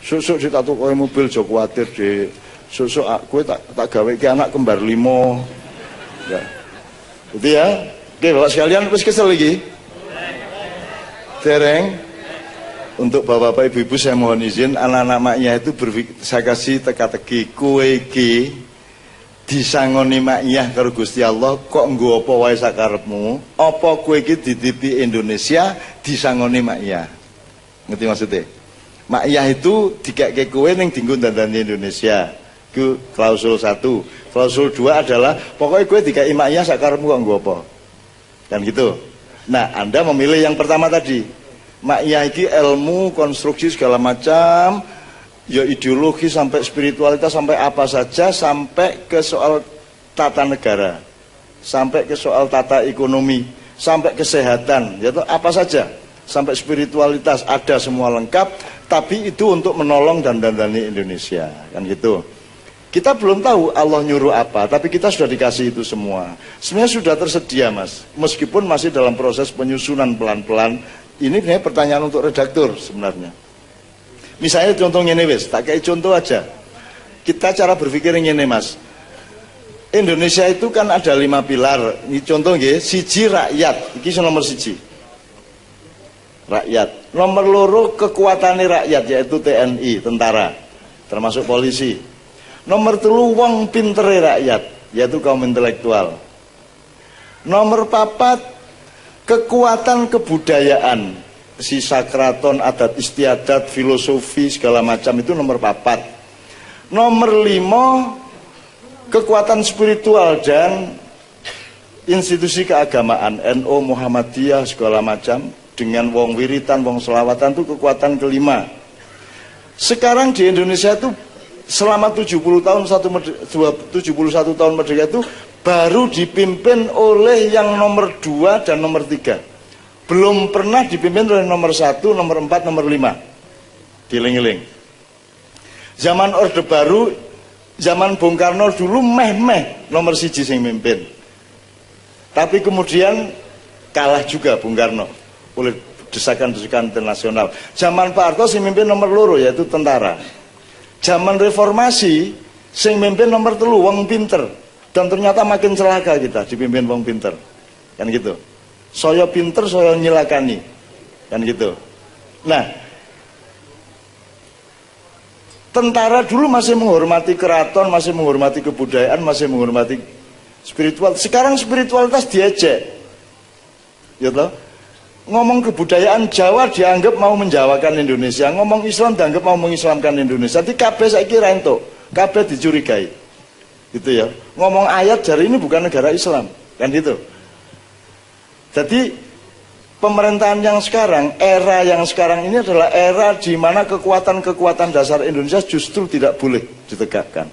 Sesuk ditakoki mobil aja kuwatir, Dik. Sesuk kowe tak gaweke anak kembar 5. Ya. Gitu ya. Oke, Bapak sekalian wis kesel iki. Dereng. Untuk Bapak-bapak Ibu-ibu saya mohon izin anak-anak maknya itu saya kasih teka-teki kowe iki disangoni maknya karo Gusti Allah kok nggo apa wae sakarepmu apa kowe iki ditipi Indonesia disangoni maknya ngerti maksudnya maknya itu dikeke kowe ning dinggo dandani Indonesia itu klausul 1 klausul 2 adalah pokoknya kowe dikeki maknya sakarepmu kok nggo apa kan gitu. Nah Anda memilih yang pertama tadi maknya iki ilmu konstruksi segala macam ya ideologi sampai spiritualitas sampai apa saja sampai ke soal tata negara sampai ke soal tata ekonomi sampai kesehatan yaitu apa saja sampai spiritualitas ada semua lengkap tapi itu untuk menolong dan dandani Indonesia kan gitu. Kita belum tahu Allah nyuruh apa tapi kita sudah dikasih itu semua sebenarnya sudah tersedia Mas meskipun masih dalam proses penyusunan pelan-pelan. Ini sebenarnya pertanyaan untuk redaktur sebenarnya. Misalnya contohnya ini wes, tak kayak contoh aja. Kita cara berpikir ini Mas. Indonesia itu kan ada 5 pilar. Ini contoh nggih, siji rakyat. Iki nomor siji. Rakyat. Nomor loro kekuatan rakyat yaitu TNI, tentara, termasuk polisi. Nomor 3 wong pintere rakyat yaitu kaum intelektual. Nomor 4 kekuatan kebudayaan, sisa keraton, adat istiadat, filosofi segala macam itu nomor 4. Nomor 5 kekuatan spiritual dan institusi keagamaan NU Muhammadiyah segala macam dengan wong wiritan, wong selawatan itu kekuatan kelima. Sekarang di Indonesia itu selama 70 tahun 71 tahun merdeka itu baru dipimpin oleh yang nomor 2 dan nomor 3. Belum pernah dipimpin oleh nomor 1, nomor 4, nomor 5. Giling-giling. Zaman Orde Baru, zaman Bung Karno dulu meh-meh nomor 1 sing mimpin. Tapi kemudian kalah juga Bung Karno oleh desakan-desakan internasional. Zaman Pak Harto sing mimpin nomor 2 yaitu tentara. Zaman reformasi sing mimpin nomor 3 wong pinter. Dan ternyata makin celaka kita dipimpin wong pinter. Kan gitu. Saya pinter, saya nyilakani. Kan gitu. Nah, tentara dulu masih menghormati keraton, masih menghormati kebudayaan, masih menghormati spiritual. Sekarang spiritualitas diejek. Ya toh? Ngomong kebudayaan Jawa dianggap mau menjawakan Indonesia, ngomong Islam dianggap mau mengislamkan Indonesia. Jadi kabeh saiki ra entuk, kabeh dicurigai. Gitu ya. Ngomong ayat jari ini bukan negara Islam, kan gitu. Jadi pemerintahan yang sekarang, era yang sekarang ini adalah era di mana kekuatan-kekuatan dasar Indonesia justru tidak boleh ditegakkan.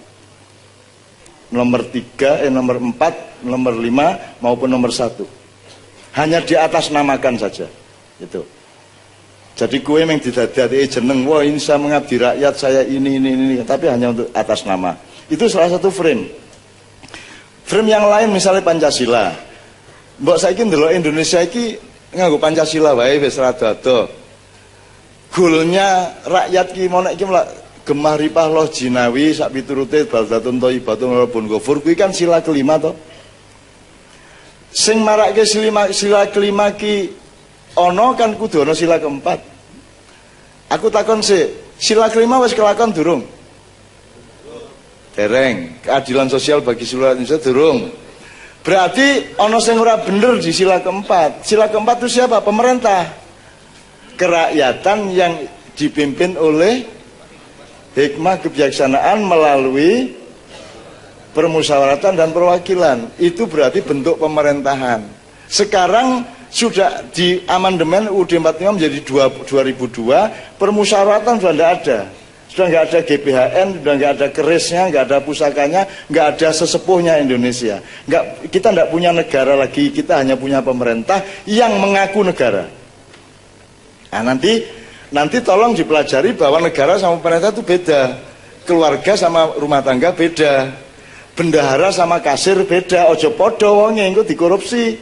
Nomor 3, nomor 4, nomor 5 maupun nomor 1. Hanya di atas namakan saja. Itu. Jadi kue yang didadai jeneng, wah ini saya mengabdi rakyat, saya ini, tapi hanya untuk atas nama. Itu salah satu frame. Frame yang lain misalnya Pancasila. Mbok saiki ndelok Indonesia iki nganggo Pancasila wae wis rada-rada. Golnya rakyat ki monek iki gemah ripah loh jinawi sak piturute baldatun thayyibatun rabbun ghafur kuwi kan sila kelima to. Sing marake sila kelima ki ana kan kudu ana sila keempat. Aku takon sih, sila kelima wis kelakon durung? Dereng. Keadilan sosial bagi seluruh Indonesia durung. Berarti ono sing ora bener di sila keempat. Sila keempat itu siapa? Pemerintah. Kerakyatan yang dipimpin oleh hikmah kebijaksanaan melalui permusyawaratan dan perwakilan. Itu berarti bentuk pemerintahan. Sekarang sudah di amandemen UUD 45 menjadi 2002, permusyawaratan sudah tidak ada. Sudah nggak ada GBHN, sudah nggak ada kerisnya, nggak ada pusakanya, nggak ada sesepuhnya Indonesia. Kita nggak punya negara lagi, kita hanya punya pemerintah yang mengaku negara. Nah, nanti tolong dipelajari bahwa negara sama pemerintah itu beda. Keluarga sama rumah tangga beda. Bendahara sama kasir beda. Ojo podo wonge engko dikorupsi.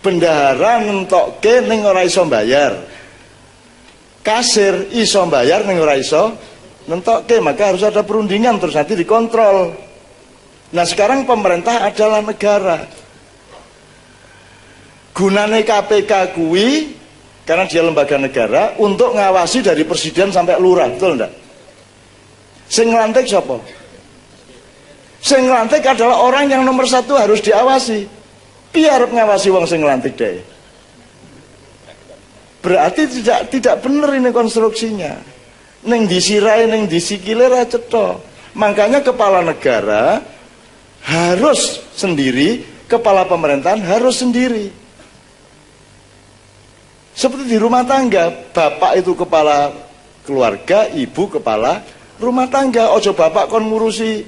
Bendahara nentokke ning ora iso bayar. Kasir iso bayar ning ora iso nentokke, maka harus ada perundingan terus nanti dikontrol. Nah, sekarang pemerintah adalah negara. Gunane KPK kuwi karena dia lembaga negara untuk ngawasi dari presiden sampai lurah, betul enggak? Sing nglantik sapa? Sing nglantik adalah orang yang nomor 1 harus diawasi. Biar ngawasi wong sing nglantik deh. Berarti tidak benar ini konstruksinya. Neng disirai, neng disikile ra cetha. Makanya kepala negara harus sendiri, kepala pemerintahan harus sendiri. Seperti di rumah tangga, bapak itu kepala keluarga, ibu kepala rumah tangga. Ojo bapak kon ngurusi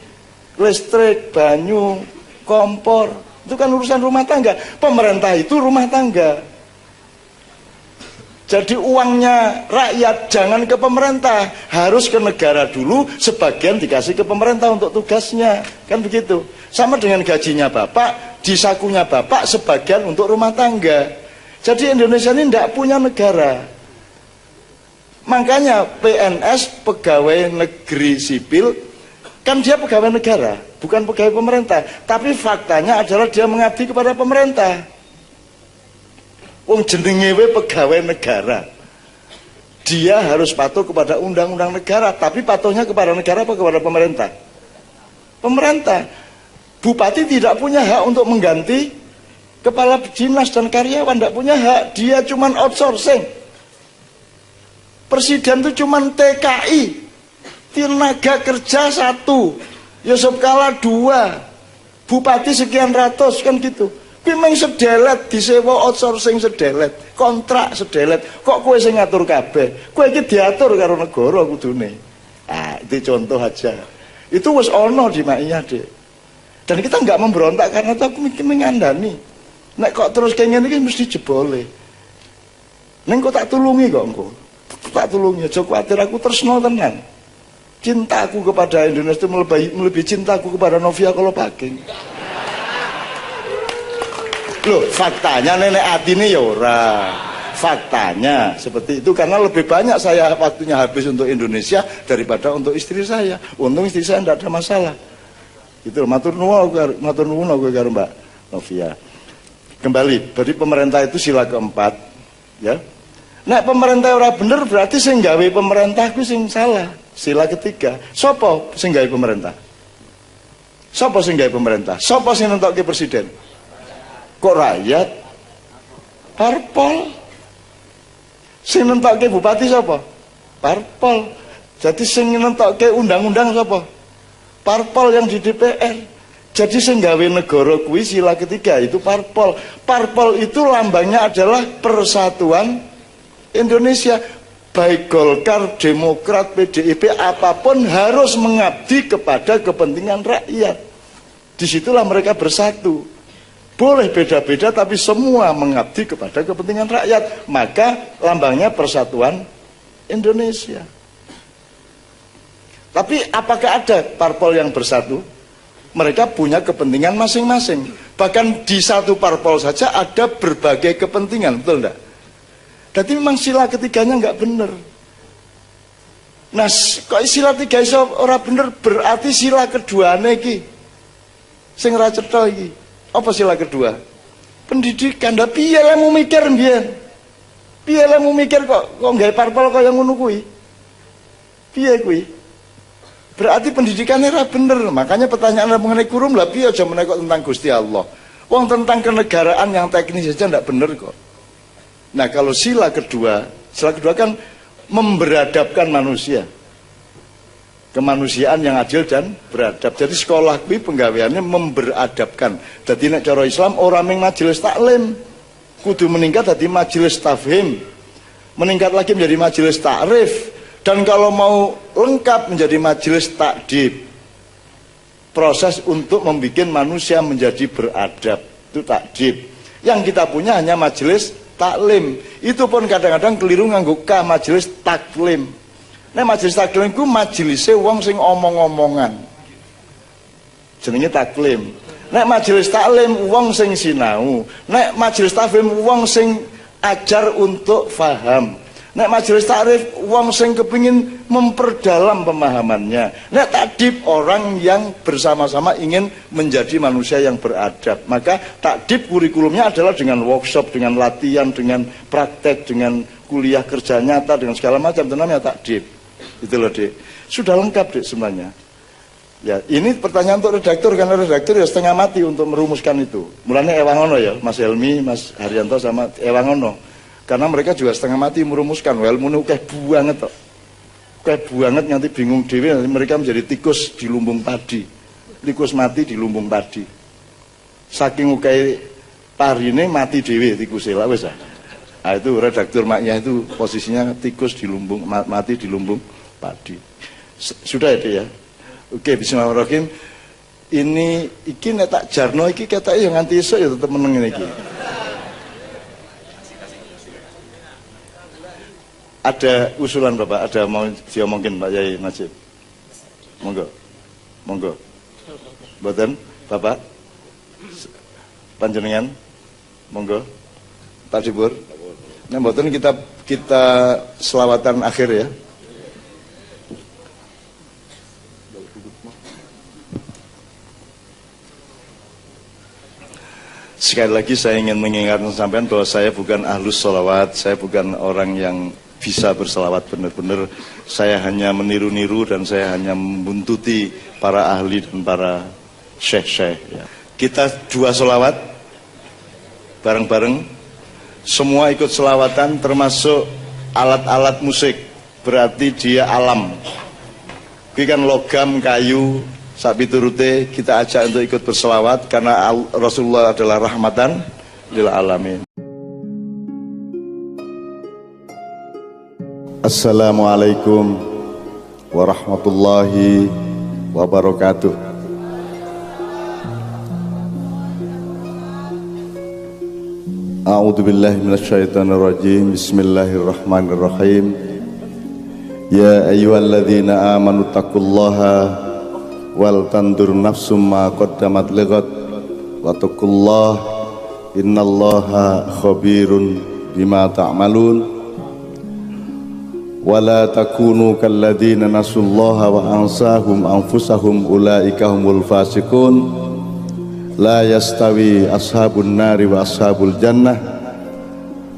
listrik, banyu, kompor. Itu kan urusan rumah tangga. Pemerintah itu rumah tangga. Jadi uangnya rakyat jangan ke pemerintah, harus ke negara dulu, sebagian dikasih ke pemerintah untuk tugasnya. Kan begitu. Sama dengan gajinya bapak, di sakunya bapak sebagian untuk rumah tangga. Jadi Indonesia ini tidak punya negara. Makanya PNS, pegawai negeri sipil, kan dia pegawai negara, bukan pegawai pemerintah. Tapi faktanya adalah dia mengabdi kepada pemerintah. Wong jenenge we pegawai negara. Dia harus patuh kepada undang-undang negara, tapi patuhnya kepada negara apa kepada pemerintah? Pemerintah. Bupati tidak punya hak untuk mengganti kepala dinas dan karyawan, tidak punya hak. Dia cuman outsourcing. Presiden itu cuman TKI, tenaga kerja 1, Yusuf Kala 2, bupati sekian ratus, kan gitu. Memang sedelet, disewa outsourcing sedelet, kontrak sedelet. Kok kowe sing ngatur kabeh? Kowe iki diatur karo negara kudune. Nah, Itu contoh aja. Itu wis ono di Maiyah, Dek. Dan kita nggak memberontak karena itu aku mikir mengandani. Nek kok terus kayak gini kan mesti jebole. Neng kok tak tulungi kok engko. Tak tulungi aja kuwatir aku tresno tenan. Cintaku kepada Indonesia itu melebihi cintaku kepada Novia Kolopaking. Loh, faktanya nenek atine ya ora. Faktanya seperti itu karena lebih banyak saya waktunya habis untuk Indonesia daripada untuk istri saya. Untung istri saya tidak ada masalah. Itu matur nuwun aku karo Mbak Novia. Kembali, berarti pemerintah itu sila keempat, ya. Nek pemerintah ora bener berarti sing gawe pemerintah ku sing salah. Sila ketiga. Sopo sing gawe pemerintah? Sopo sing gawe pemerintah? Sopo sing nentokke presiden? Kok rakyat? Parpol. Sing nentokke bupati sapa? Parpol. Jadi sing nentokke undang-undang sapa? Parpol yang di DPR. Jadi sing gawe negara kuwi sila ketiga itu parpol. Parpol itu lambangnya adalah Persatuan Indonesia. Baik Golkar, Demokrat, PDIP apapun harus mengabdi kepada kepentingan rakyat. Disitulah mereka bersatu. Boleh beda-beda tapi semua mengabdi kepada kepentingan rakyat. Maka lambangnya Persatuan Indonesia. Tapi apakah ada parpol yang bersatu? Mereka punya kepentingan masing-masing. Bahkan di satu parpol saja ada berbagai kepentingan, betul enggak? Jadi memang sila ketiganya enggak benar. Nah, kok sila tiga iso ora bener berarti sila keduane iki sing ora cetha iki. Apa sila kedua? Pendidikan. Lah piye lemu mikir mbiyen? Piye lemu mikir kok gawe parpol kaya ngono kuwi? Piye kuwi? Berarti pendidikannya ora bener. Makanya pertanyaan mengenai kurum lah piye aja menekok tentang Gusti Allah. Wong tentang kenegaraan yang teknis saja ndak bener kok. Nah, kalau sila kedua kan memberadabkan manusia. Kemanusiaan yang adil dan beradab. Jadi sekolah kuwi penggaweannya memberadabkan. Jadi nek cara Islam orang yang majelis taklim kudu meningkat jadi majelis tafhim. Meningkat lagi menjadi majelis takrif. Dan kalau mau lengkap menjadi majelis takdib. Proses untuk membuat manusia menjadi beradab. Itu takdib. Yang kita punya hanya majelis taklim. Itu pun kadang-kadang keliru nganggo ka majelis taklim. Nah majelis taklim itu majelisnya wong sing omong-omongan. Jenenge taklim. Nek majelis taklim wong sing sinau. Nek majelis tafhim wong sing ajar untuk faham. Nek majelis takrif wong sing kepingin memperdalam pemahamannya. Nek takdib orang yang bersama-sama ingin menjadi manusia yang beradab. Maka takdib kurikulumnya adalah dengan workshop, dengan latihan, dengan praktek, dengan kuliah kerja nyata, dengan segala macam. Itu namanya takdib. Itu loh, Dek. Sudah lengkap, Dek, semuanya. Ya, ini pertanyaan untuk redaktur karena redaktur ya setengah mati untuk merumuskan itu. Mulanya ewangono ya, Mas Helmi, Mas Haryanto sama ewangono. Karena mereka juga setengah mati merumuskan ilmu ini kayak banget kok. Kayak banget nanti bingung dewi, nanti mereka menjadi tikus di lumbung padi. Tikus mati di lumbung padi. Saking kayak parine mati dewi tikusnya lah wes. Nah, itu redaktur maknya itu posisinya tikus di lumbung mati di lumbung padi. Sudah ya, ya. Oke, bismillahirrahmanirrahim. Ini iki nek tak jarno iki ketake yang nganti esuk ya tetep meneng ngene iki. Ada usulan Bapak, ada mau diomongin Pak Yai Najib. Monggo. Monggo. Mboten, Bapak? Panjenengan? Monggo. Pak Dibur. Nah, mboten kita selawatan akhir ya. Sekali lagi saya ingin mengingatkan sampean bahwa saya bukan ahlus sholawat, saya bukan orang yang bisa berselawat benar-benar. Saya hanya meniru-niru dan saya hanya membuntuti para ahli dan para syekh-syekh ya. Kita dua selawat bareng-bareng, semua ikut selawatan termasuk alat-alat musik, berarti dia alam. Ini kan logam, kayu, sapi turute kita ajak untuk ikut berselawat karena Rasulullah adalah rahmatan lil alamin. Assalamualaikum warahmatullahi wabarakatuh. A'udzu billahi minasyaitonir rajim. Bismillahirrahmanirrahim. Ya ayyuhalladzina amanu taqullaha wal tandur nafsum ma qaddamat lighad wattaqullaha innallaha khabirun bima ta'malun. Wala takunu kalladzina nasullaha wa ansahum anfusahum ulaika humul fasiqun. La yastawi ashabun nari wa ashabul jannah.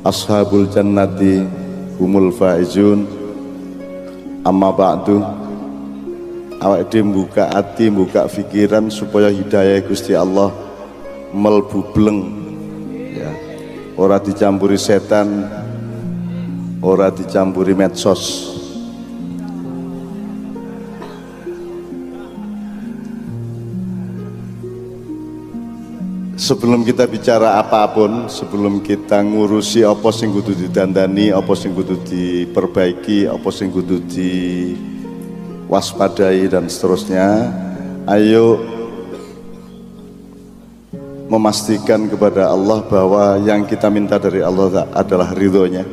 Ashabul jannati humul faizun. Amma ba'du. Awak dhewe buka hati, buka pikiran supaya hidayah Gusti Allah melbu bleng ya. Ora dicampuri setan, ora dicampuri medsos. Sebelum kita bicara apapun, sebelum kita ngurusi apa sing kudu didandani, apa sing kudu diperbaiki, apa sing kudu diwaspadai dan seterusnya, ayo memastikan kepada Allah bahwa yang kita minta dari Allah adalah ridhonya.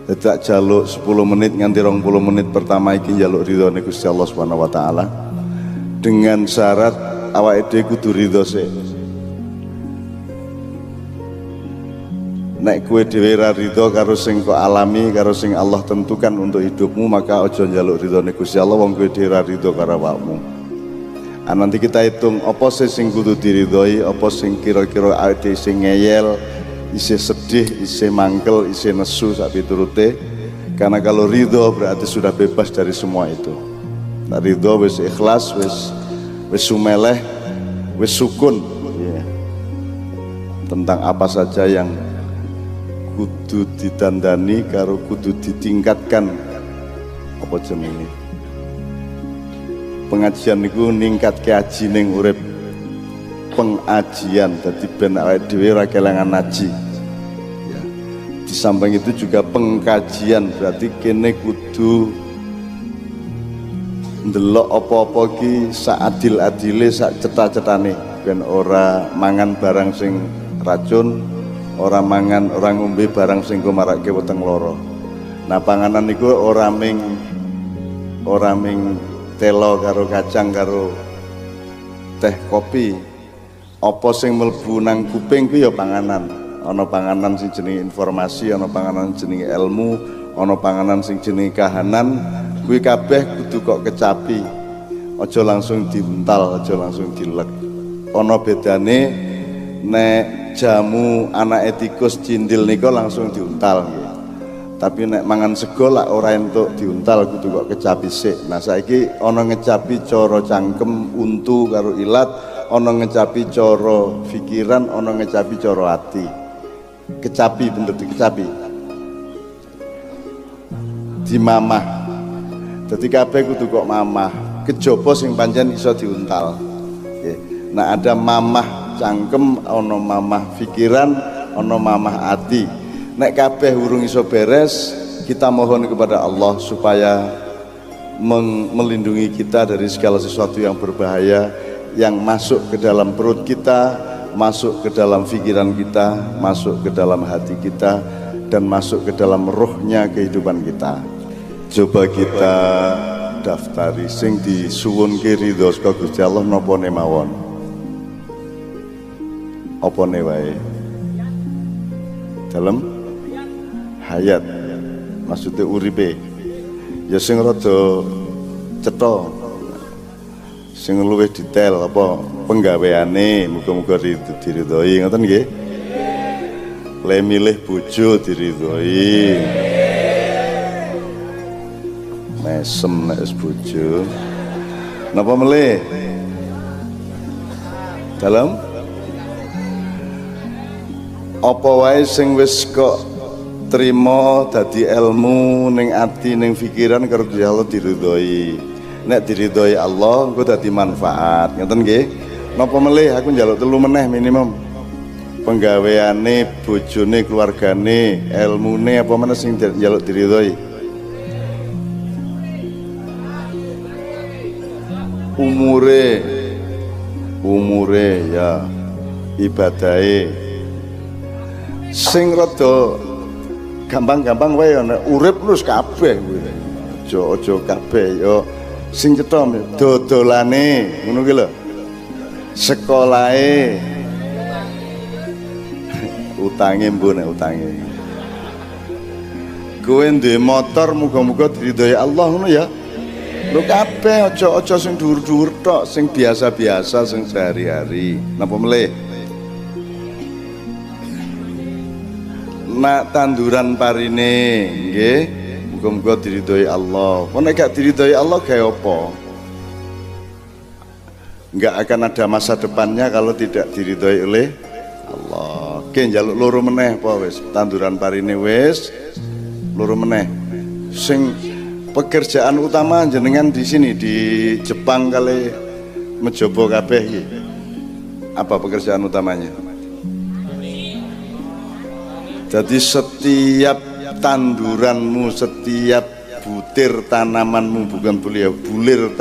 Tidak jaluk 10 menit nganti 20 menit pertama iki jaluk ridhone Gusti Allah Subhanahu wa taala. Dengan syarat awake dhewe kudu ridho sik. Nek kowe dhewe ra ridho karo sing kok alami, karo sing Allah tentukan untuk hidupmu, maka aja njaluk ridhone Gusti Allah wong kowe dhewe ra ridho karo awakmu. Nanti kita hitung apa sing kudu diridhoi, apa sing kira-kira awake sing ngeyel, isih sedih, isih mangkel, isih nesu sak piturute. Karena kalau ridho berarti sudah bebas dari semua itu. Nah, ridho wis ikhlas, wis sumeleh, wis sukun yeah. Tentang apa saja yang kudu ditandani karo kudu ditingkatkan apa jenenge. Pengajian niku ningkatke aji ning urip. Pengajian dadi ben awake dhewe ora kelangan aji. Ya. Di samping itu juga pengkajian, berarti kene kudu ndelok apa-apa ki seadil-adile, sak cetha-cethane ben ora mangan barang sing racun, ora mangan, ora ngombe barang sing marake weteng loro. Nah, panganan niku ora ming telo karo kacang karo teh kopi. Apa sing mlebu nang kuping ku ya panganan. Ana panganan sing jenenge informasi, ana panganan jenenge ilmu, ana panganan sing jenenge kahanan. Kuwi kabeh kudu kok kecapi. Aja langsung diuntal, aja langsung dilek. Ana bedane nek jamu anak tikus cindil nika langsung diuntal nggih. Tapi nek mangan sego lak ora entuk diuntal, kudu kok kecapi sik. Nah, saiki ana ngecapi cara cangkem untu karo ilat, ana ngecapi cara pikiran, ana ngecapi cara ati. Kecapi bener dikecapi. Dimamah. Dadi kabeh kudu kok mamah. Kejaba sing pancen iso diuntal. Nggih. Nah, ada mamah cangkem, ana mamah pikiran, ana mamah ati. Nek kabeh urung iso beres, kita mohon kepada Allah supaya melindungi kita dari segala sesuatu yang berbahaya yang masuk ke dalam perut kita, masuk ke dalam pikiran kita, masuk ke dalam hati kita, dan masuk ke dalam rohnya kehidupan kita. Coba kita daftari sing disuwunke ridho saka Gusti Allah napa mawon. Apa ne wae? Dalem hayat, maksudnya uripe ya sing rada cetha, sing luwih detail apa penggaweane, muga-muga diridhoi ngoten nggih. Le milih bojo diridhoi, mesem nek wis bojo napa melih dalam apa wae sing wis kok trimo dadi ilmu ning ati ning pikiran karo Gusti Allah diridhoi. Nek diridhoi Allah engko dadi manfaat. Ngoten nggih. Napa melih aku njaluk 3 meneh minimum. Penggaweane, bojone, keluargane, ilmune apa meneh sing njaluk diridhoi. umure ya ibadahe sing rada gampang-gampang wae ana urip terus kabeh kuwi. Aja kabeh ya sing cetha dodolane ngono ki lho. Sekolahe utange mbone utange. Kowe duwe motor muga-muga diridhoi Allah ngono ya. Lho kabeh aja sing dhuwur-dhuwur tok, sing biasa-biasa sing sehari-hari. Napa melih? Nak tanduran parine nggih muga-muga diridhoi Allah. Kok nek gak diridhoi Allah gawe apa? Enggak akan ada masa depannya kalau tidak diridhoi oleh Allah. Oke, njaluk loro meneh apa wis? Tanduran parine wis loro meneh. Sing pekerjaan utama jenengan di sini di Jepang kali mencoba kabeh iki. Apa pekerjaan utamanya? Jadi setiap tanduranmu, setiap butir tanamanmu, bukan bulir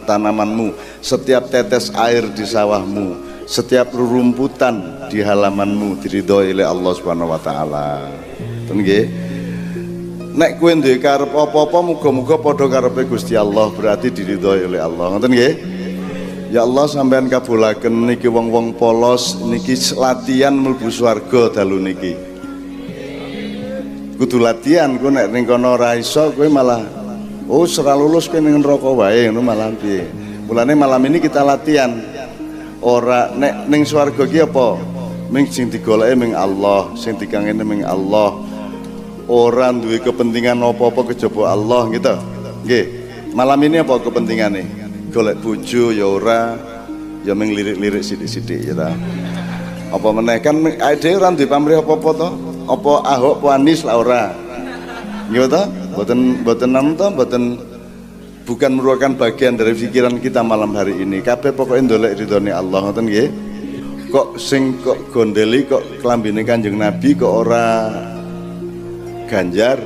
tanamanmu, setiap tetes air di sawahmu, setiap rerumputan di halamanmu diridhoi oleh Allah Subhanahu wa taala. Ten nggih. Nek kowe duwe karep apa-apa muga-muga padha karepe Gusti Allah, berarti diridhoi oleh Allah. Ngoten nggih? Ya Allah sampean kabulaken niki wong-wong polos niki latihan mlebu swarga dalu niki. Kudu latihan, kowe nek ning kono ora iso kowe malah ora lulus kowe ning neraka wae ngono malah piye. Mulane malam ini kita latihan. Ora nek ning swarga ki apa? Ming sing digoleki ming Allah, sing dikangeni ming Allah. Ora duwe kepentingan apa-apa kejaba Allah gitu. Nggih. Malam ini apa kepentingane? Golek bojo ya ora, ya ming lirik-lirik sithik-sithik ya ta. Apa meneh kan dhewe ora duwe pamrih apa-apa to? Apa Ahok apa Anies lah ora. Nggih to? Mboten bukan merupakan bagian dari pikiran kita malam hari ini. Kabeh pokoke ndolek ridhone Allah ngoten nggih. Kok sing kok gondeli kok klambine Kanjeng Nabi kok ora Ganjar,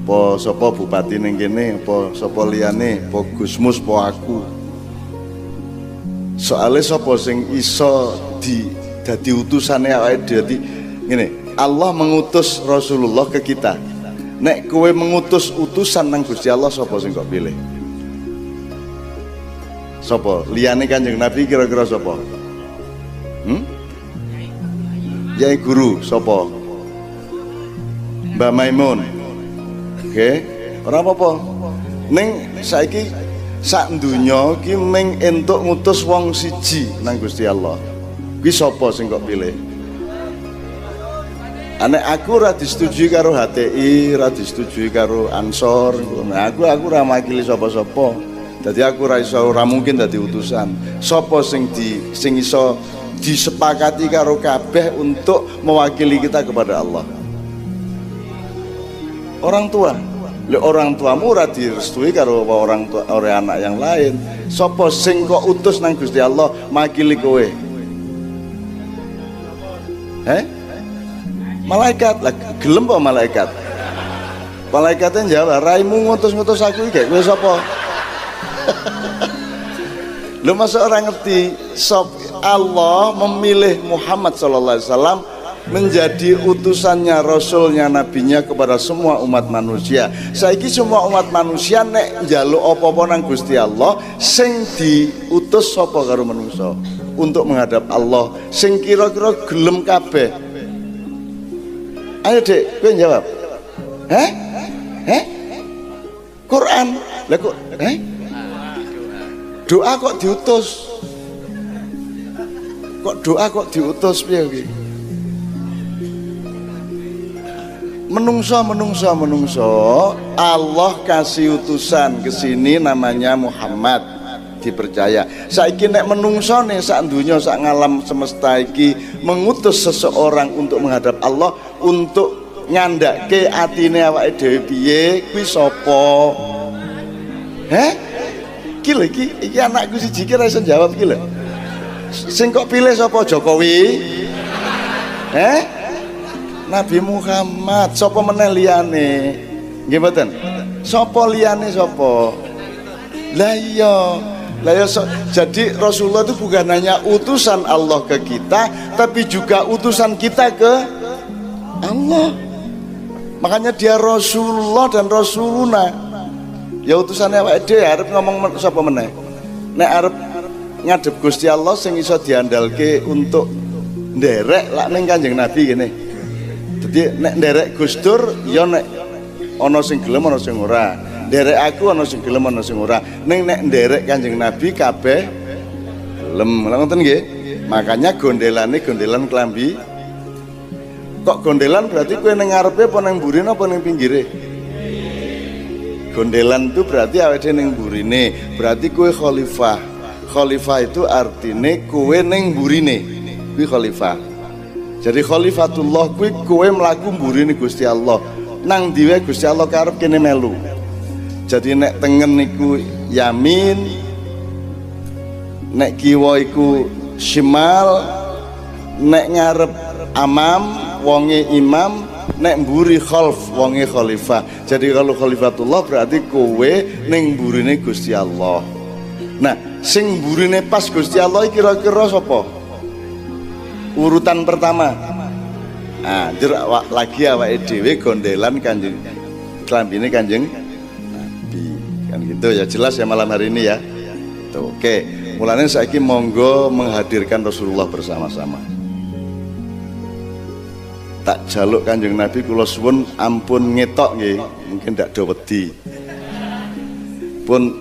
po sapa bupati ning kene, po sapa liyane, po Gusmus, po aku. Soale sapa sing iso dadi utusane awake dhewe ngene, Allah mengutus Rasulullah ke kita. Nek kowe mengutus utusan nang Gusti Allah sapa sing kok pilih? Sapa? Liyane Kanjeng Nabi kira-kira sapa? Yai guru sapa? Mbak Maimun. Oke, ora apa-apa. Ning saiki sak donya ki ming entuk ngutus wong siji nang Gusti Allah. Kuwi sapa sing kok pilih? Anek aku ora disetujui karo HTI, ora disetujui karo Ansor. Nah, aku ora makili sapa-sapa. Dadi aku ora mungkin dadi utusan. Sapa sing iso disepakati karo kabeh untuk mewakili kita kepada Allah? Orang tua. Lek orang tuamu ora direstui karo orang tua oleh anak yang lain. Sapa sing kok utus nang Gusti Allah makili kowe? Malaikat. Lah gelem apa malaikat? Malaikatnya jawab, "Raimu ngutus-ngutus aku iki kowe sapa?" Lho masa orang ngerti Allah memilih Muhammad sallallahu alaihi wasallam menjadi utusannya, rasulnya, nabinya kepada semua umat manusia. Saiki semua umat manusia nek njaluk apa-apa nang Gusti Allah sing diutus sapa karo manungsa untuk menghadap Allah sing kira-kira gelem kabeh. Ayo Dek, kowe jawab. Quran. Lah kok doa kok diutus? Kok doa kok diutus piye iki? Menungso Allah kasih utusan ke sini namanya Muhammad dipercaya. Saiki nek menungso nih sak dunya sak ngalam semesta iki mengutus seseorang untuk menghadap Allah untuk ngandake atine awake dhewe piye kuwi sapa? Iki anakku siji iki ora iso jawab iki lho. Sing kok pilih sapa? Jokowi? Nabi Muhammad, sapa meneh liyane? Nggih mboten? Sapa liyane sapa? Lah iya. Jadi Rasulullah itu bukan hanya utusan Allah ke kita, tapi juga utusan kita ke Allah. Makanya dia Rasulullah dan Rasuluna. Ya utusannya awake dhewe arep ngomong sapa meneh. Nek arep ngadep Gusti Allah sing iso diandalke untuk nderek lak ning Kanjeng Nabi kene. Dadi nek nderek Gustur ya nek ana sing gelem ana sing ora. Nderek aku ana sing gelem ana sing ora. Ning nek nderek Kanjeng Nabi kabeh gelem. Lha ngoten nggih. Makanya gondelane gondelan klambi. Kok gondelan berarti kowe ning ngarepe apa ning mburine apa ning pinggire? Gondelan itu berarti awake ning mburine. Berarti kowe khalifah. Khalifah itu artine kowe ning mburine. Kuwi khalifah. Jadi khalifatullah kuwi kowe mlaku mburine Gusti Allah. Nang diwe Gusti Allah karep kene melu. Jadi nek tengen niku yamin, nek kiwa iku shimal, nek ngarep amam wonge imam, nek mburi khalf wonge khalifah. Jadi kalau khalifatullah berarti kowe ning mburine Gusti Allah. Nah, sing mburine pas Gusti Allah kira-kira sapa? Urutan pertama. Nah, lagi awake dhewe gondelan Kanjeng klambine Kanjeng kan gitu ya, jelas ya malam hari ini ya. Tuh, oke. Mulanya saiki monggo menghadirkan Rasulullah bersama-sama. Tak jaluk Kanjeng Nabi kula suwun ampun ngetok nggih, mungkin ndak do wedi. Pun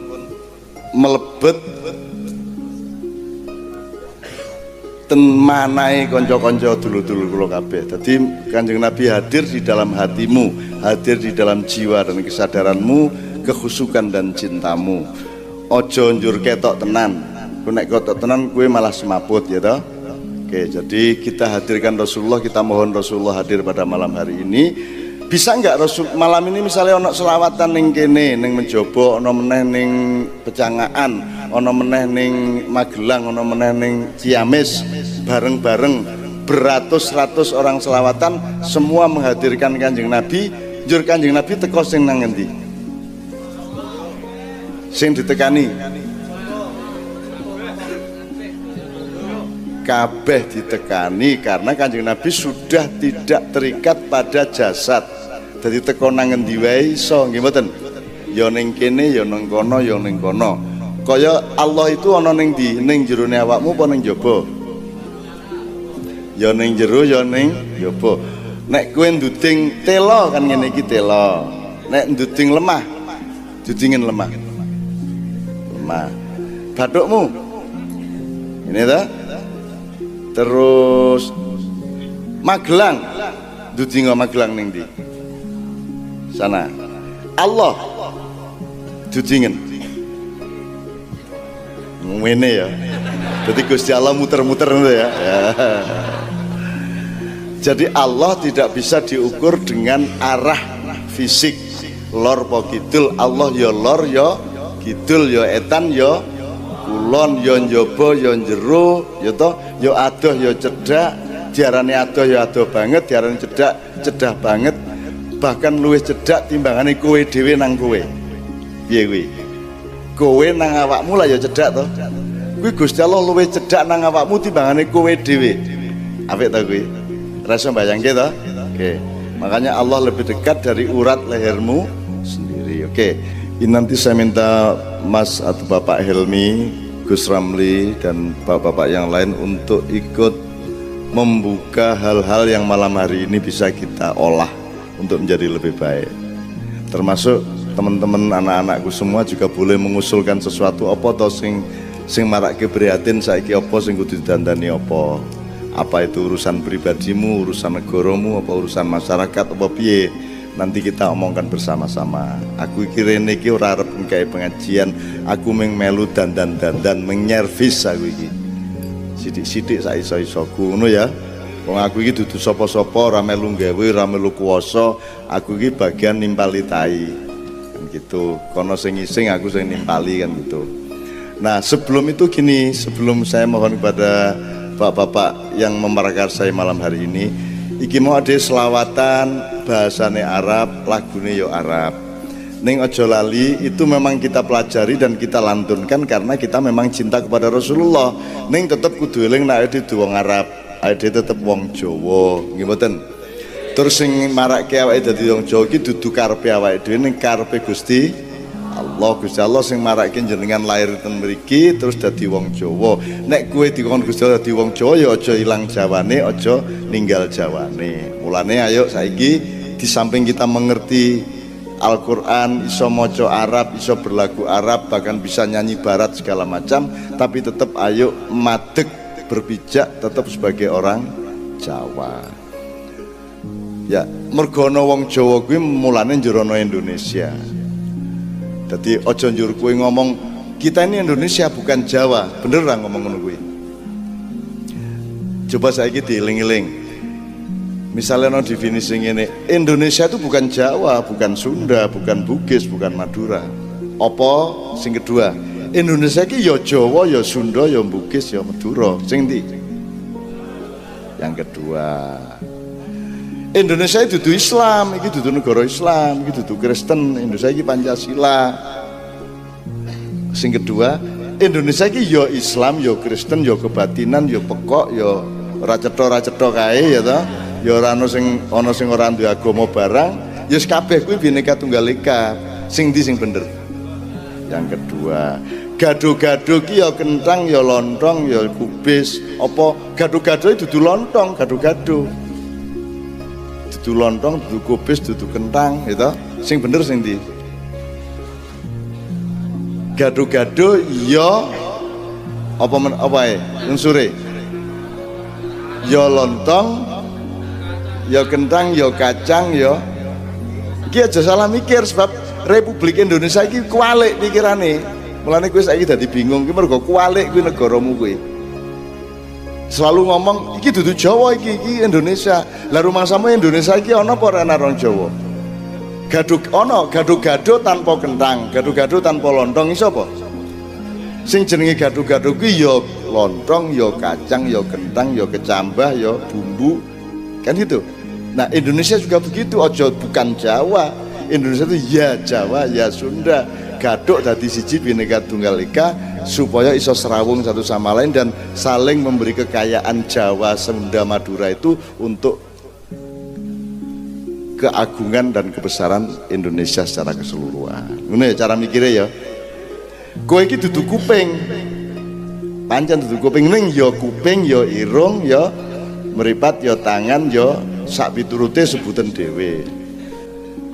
melebet ten manahe kanca-kanca dulur-dulur kula kabeh. Dadi Kanjeng Nabi hadir di dalam hatimu, hadir di dalam jiwa dan kesadaranmu, kekhusukan dan cintamu. Ojo njur ketok tenan. Ku nek ketok tenan kowe malah semaput ya toh. Oke, jadi kita hadirkan Rasulullah, kita mohon Rasulullah hadir pada malam hari ini. Bisa enggak Rasul malam ini misalnya ono selawatan ning kene, ning Menjobo, ono meneh ning Pecangaan, ono meneh ning Magelang, ono meneh ning Ciamis, bareng-bareng beratus-ratus orang selawatan semua menghadirkan Kanjeng Nabi. Njur Kanjeng Nabi teko sing nang endi? Sing ditekani kabeh ditekani karena Kanjeng Nabi sudah tidak terikat pada jasad. Jadi teko nang endi wae iso nggih mboten? Ya ning kene ya ning kono ya ning kono. Kaya Allah itu ana ning ndi? Ning jerone awakmu apa ning jaba? Ya ning jero ya ning jaba. Nek kowe nduding tela kan ngene iki tela. Nek nduding lemah dudingen lemah. Bathukmu ini dah terus Magelang dudinga Magelang ning ndi sana Allah dudingen ngene ya. Jadi Gusti Allah muter-muter gitu ya. Jadi Allah tidak bisa diukur dengan arah fisik lor po kidul. Allah ya lor ya kidul ya etan ya kulon ya njaba ya njero ya toh ya adoh ya cedhak. Diarani adoh ya adoh banget, diarani cedhak cedhak banget, bahkan luwih cedhak timbangane kowe dhewe nang kowe. Piye kuwi? Kowe nang awakmu lah ya cedhak toh. Kuwi Gusti Allah luwih cedhak nang awakmu timbangane kowe dhewe. Apik ta kuwi? Rasa bayangke toh? Oke. Makanya Allah lebih dekat dari urat lehermu sendiri. Oke. Ini nanti saya minta Mas atau Bapak Helmi, Gus Ramli dan bapak-bapak yang lain untuk ikut membuka hal-hal yang malam hari ini bisa kita olah untuk menjadi lebih baik. Termasuk teman-teman anak-anakku semua juga boleh mengusulkan sesuatu apa toh sing marak keprihatin saiki apa sing kudu didandani apa itu urusan pribadimu, urusan negaramu, apa urusan masyarakat apa piye. Nanti kita omongkan bersama-sama. Aku kira niki ora arep nggawe pengajian, aku melu dandan menyervis aku iki. Sithik-sithik sak iso-isoku ngono ya. Wong aku iki dudu sapa-sapa, ora melu nggawe, ora melu kuwasa, aku iki bagian nimpali tai. Kan gitu. Kono sing ngising aku sing nimpali kan gitu. Nah, sebelum itu gini, sebelum saya mohon kepada bapak-bapak yang memprakarsai malam hari ini, iki mau ada selawatan bahasane Arab, lagune yo Arab. Ning ojo lali itu memang kita pelajari dan kita lantunkan karena kita memang cinta kepada Rasulullah. Ning tetep kudu eling nek ade wong Arab, ade tetep wong Jawa, nggih mboten. Terus sing marake awake dadi wong Jawa iki dudu karepe awake dhewe ning karepe Gusti Allah. Gusti Allah sing marake jenengan lahir ten mriki terus dadi wong Jawa. Nek kowe dikon Gusti Allah dadi wong Jawa ya aja ilang Jawane, aja ninggal Jawane. Mulane ayo saiki di samping kita mengerti Al-Quran, iso moco Arab, iso berlagu Arab, bahkan bisa nyanyi barat segala macam, tapi tetap ayo madeg berpijak tetap sebagai orang Jawa. Ya, mergono wong Jawa kuwi mulane njerono Indonesia. Jadi ojo njur kuwi ngomong kita ini Indonesia bukan Jawa, bener ra ngomong ngono kuwi. Coba saiki dieling-eling. Misalnya no definisi ini, Indonesia itu bukan Jawa, bukan Sunda, bukan Bugis, bukan Madura. Apa sing kedua? Indonesia ini ya Jawa, ya Sunda, ya Bugis, ya Madura. Sing ndi? Yang kedua, Indonesia itu dudu Islam, iki dudu negara Islam, iki dudu Kristen, Indonesia iki Pancasila. Sing kedua, Indonesia iki ya Islam, ya Kristen, ya kebatinan, ya pekok, ya ora cetha kae ya ta. Ya ora ana sing ora duwe agama barang, ya kabeh kuwi Bhinneka Tunggal Ika. Sing ndi sing bener? Yang kedua, gado-gado ki ya kentang, ya lontong, ya kubis. Apa gado-gado dudu lontong, gado-gado. Dudu lontong, dudu kubis, dudu kentang, gitu. Sing bener sing ndi? Gado-gado ya apa ae? Unsure. Ya lontong, ya kentang, ya kacang, ya iki aja salah mikir sebab Republik Indonesia iki kualik pikirane. Mulane kowe saiki dadi bingung iki mergo kualik kuwi negaramu kuwi. Selalu ngomong iki dudu Jawa iki Indonesia. Lah rumangsamu Indonesia iki ana apa ora ana orang Jawa? Gado-gado tanpa kentang, gado-gado tanpa lontong iso apa? Sing jenenge gado-gado kuwi ya lontong, ya kacang, ya kentang, ya kecambah, ya bumbu. Kan gitu. Nah Indonesia juga begitu, ojo bukan Jawa. Indonesia itu ya Jawa, ya Sunda. Gaduk dadi siji Bhinneka Tunggal Ika supaya iso serawung satu sama lain dan saling memberi kekayaan Jawa, Sunda, Madura itu untuk keagungan dan kebesaran Indonesia secara keseluruhan. Ngono ya cara mikirnya ya. Kowe iki dudu kuping. Pancen dudu kuping ning ya kuping, ya irung, ya meripat, ya tangan, ya sak piturute sebutan dewe.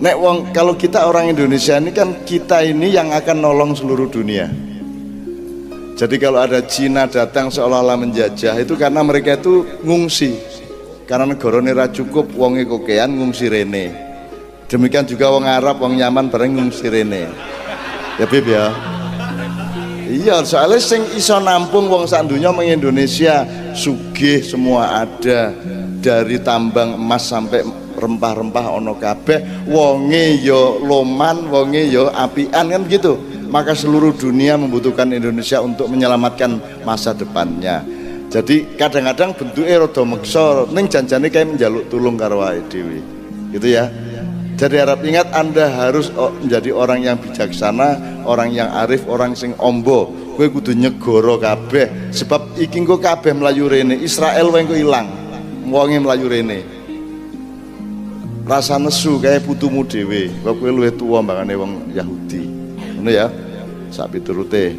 Nek wong kalau kita orang Indonesia ini kan kita ini yang akan nolong seluruh dunia. Jadi kalau ada Cina datang seolah-olah menjajah itu karena mereka itu ngungsi. Karena negarane ra cukup wonge kokean ngungsi rene. Demikian juga wong Arab, wong Yaman bareng ngungsi rene. Ya Bib ya. Iya, soalnya sing iso nampung wong sak donya meng Indonesia sugih semua ada. Dari tambang emas sampai rempah-rempah ono kabeh, wonge yo loman, wonge yo apian kan begitu. Maka seluruh dunia membutuhkan Indonesia untuk menyelamatkan masa depannya. Jadi kadang-kadang bentuknya rada meksa, ning janjane kayak menjaluk tulung karo awake dhewe. Gitu ya. Jadi harap ingat Anda harus menjadi orang yang bijaksana, orang yang arif, orang sing ombo. Kowe kudu nyegoro kabeh sebab iki engko kabeh mlayu rene. Israel wae engko ilang. Wonge mlayu rene. Rasa nesu kayak putumu dhewe. Kok kowe luwih tuwa mbangane wong Yahudi. Ngono ya. Sak piturute.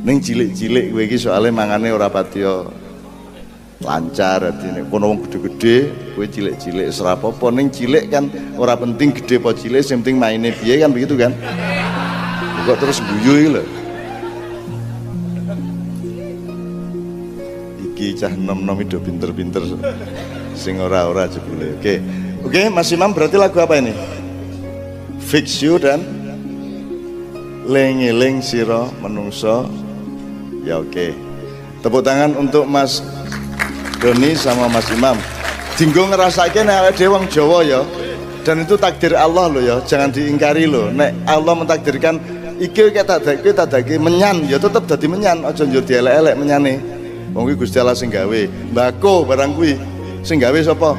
Ning cilik-cilik kowe iki soalé mangane ora patiya lancar dene. Kono wong gede-gede, kowe cilik-cilik ora apa-apa. Ning cilik kan ora penting gede apa cilik, sing penting maine piye kan begitu kan. Kok terus guyu iki lho. Cah nom-nom itu pinter-pinter sing ora-ora jebule. Oke, Mas Imam berarti lagu apa ini? Fix You dan Lengeling Siro Menungso. Ya oke. Tepuk tangan untuk Mas Doni sama Mas Imam. Dinggo ngerasake nek awake dhewe wong Jawa ya. Dan itu takdir Allah loh ya, jangan diingkari loh. Nek Allah mentakdirkan iki tak dadi menyan ya tetep dadi menyan, aja njur dielek-elek menyane. Wong kuwi Gusti Allah sing gawe. Mbako barang kuwi sing gawe sapa?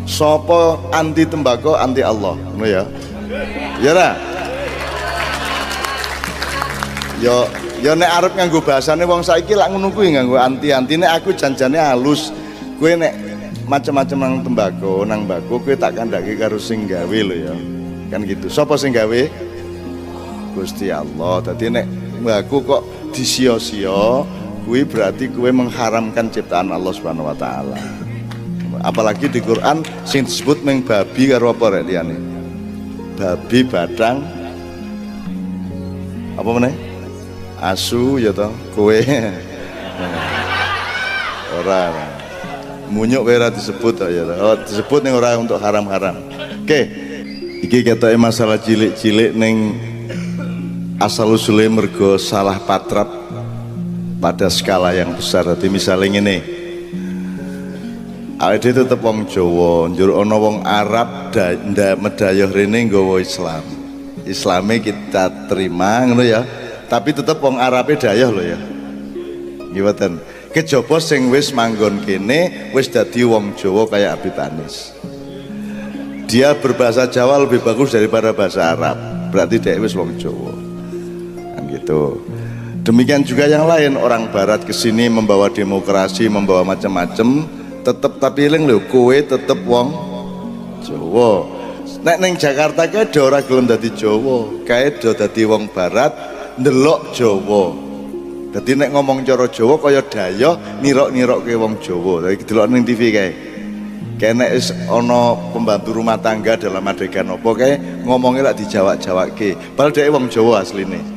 Sapa anti tembako anti Allah, ngono ya. Ya ra? Yo nek arep nganggo bahasane wong saiki lak ngono kuwi nganggo anti-anti. Nek aku janjane halus. Kowe nek macam-macam nang tembako, nang mbako kowe tak kandhake karo sing gawe lho ya. Kan gitu. Sapa sing gawe? Gusti Allah. Dadi nek mbako kok disia-sia, kuwi berarti kowe mengharamkan ciptaan Allah Subhanahu wa taala. Apalagi di Quran sing disebut meng babi karo apa rek liyane? Babi, badang, apa meneh? Asu ya toh, kowe. Ora. Munyuk kowe ora disebut ya. Oh, disebut ning ora untuk haram-haram. Oke. Iki ketoke masalah cilik-cilik ning asal usule mergo salah patrap pada skala yang besar. Dadi misalnya ngene. Awake tetep wong Jawa, njur ana wong Arab medhayoh rene nggawa Islam. Islame kita terima ngono ya. Tapi tetep wong Arabe dayoh lho ya. Nggih mboten. Kejaba sing wis manggon kene wis dadi wong Jawa kayak Habib Anis. Dia berbahasa Jawa lebih bagus daripada bahasa Arab. Berarti dia wis wong Jawa. Kan gitu. Demikian juga yang lain, orang barat kesini membawa demokrasi, membawa macam-macam, tetep tapi eling lho kowe tetep wong Jawa. Nek ning Jakarta kae do ora gelem dadi Jawa, kae do dadi wong barat ndelok Jawa. Dadi nek ngomong cara Jawa kaya dayoh nirok-nirokke wong Jawa. Dadi delok ning TV kae. Kae nek wis ana pembantu rumah tangga dalam adegan apa kae ngomongnya lak dijawak-jawakke. Padahal dhek wong Jawa asline.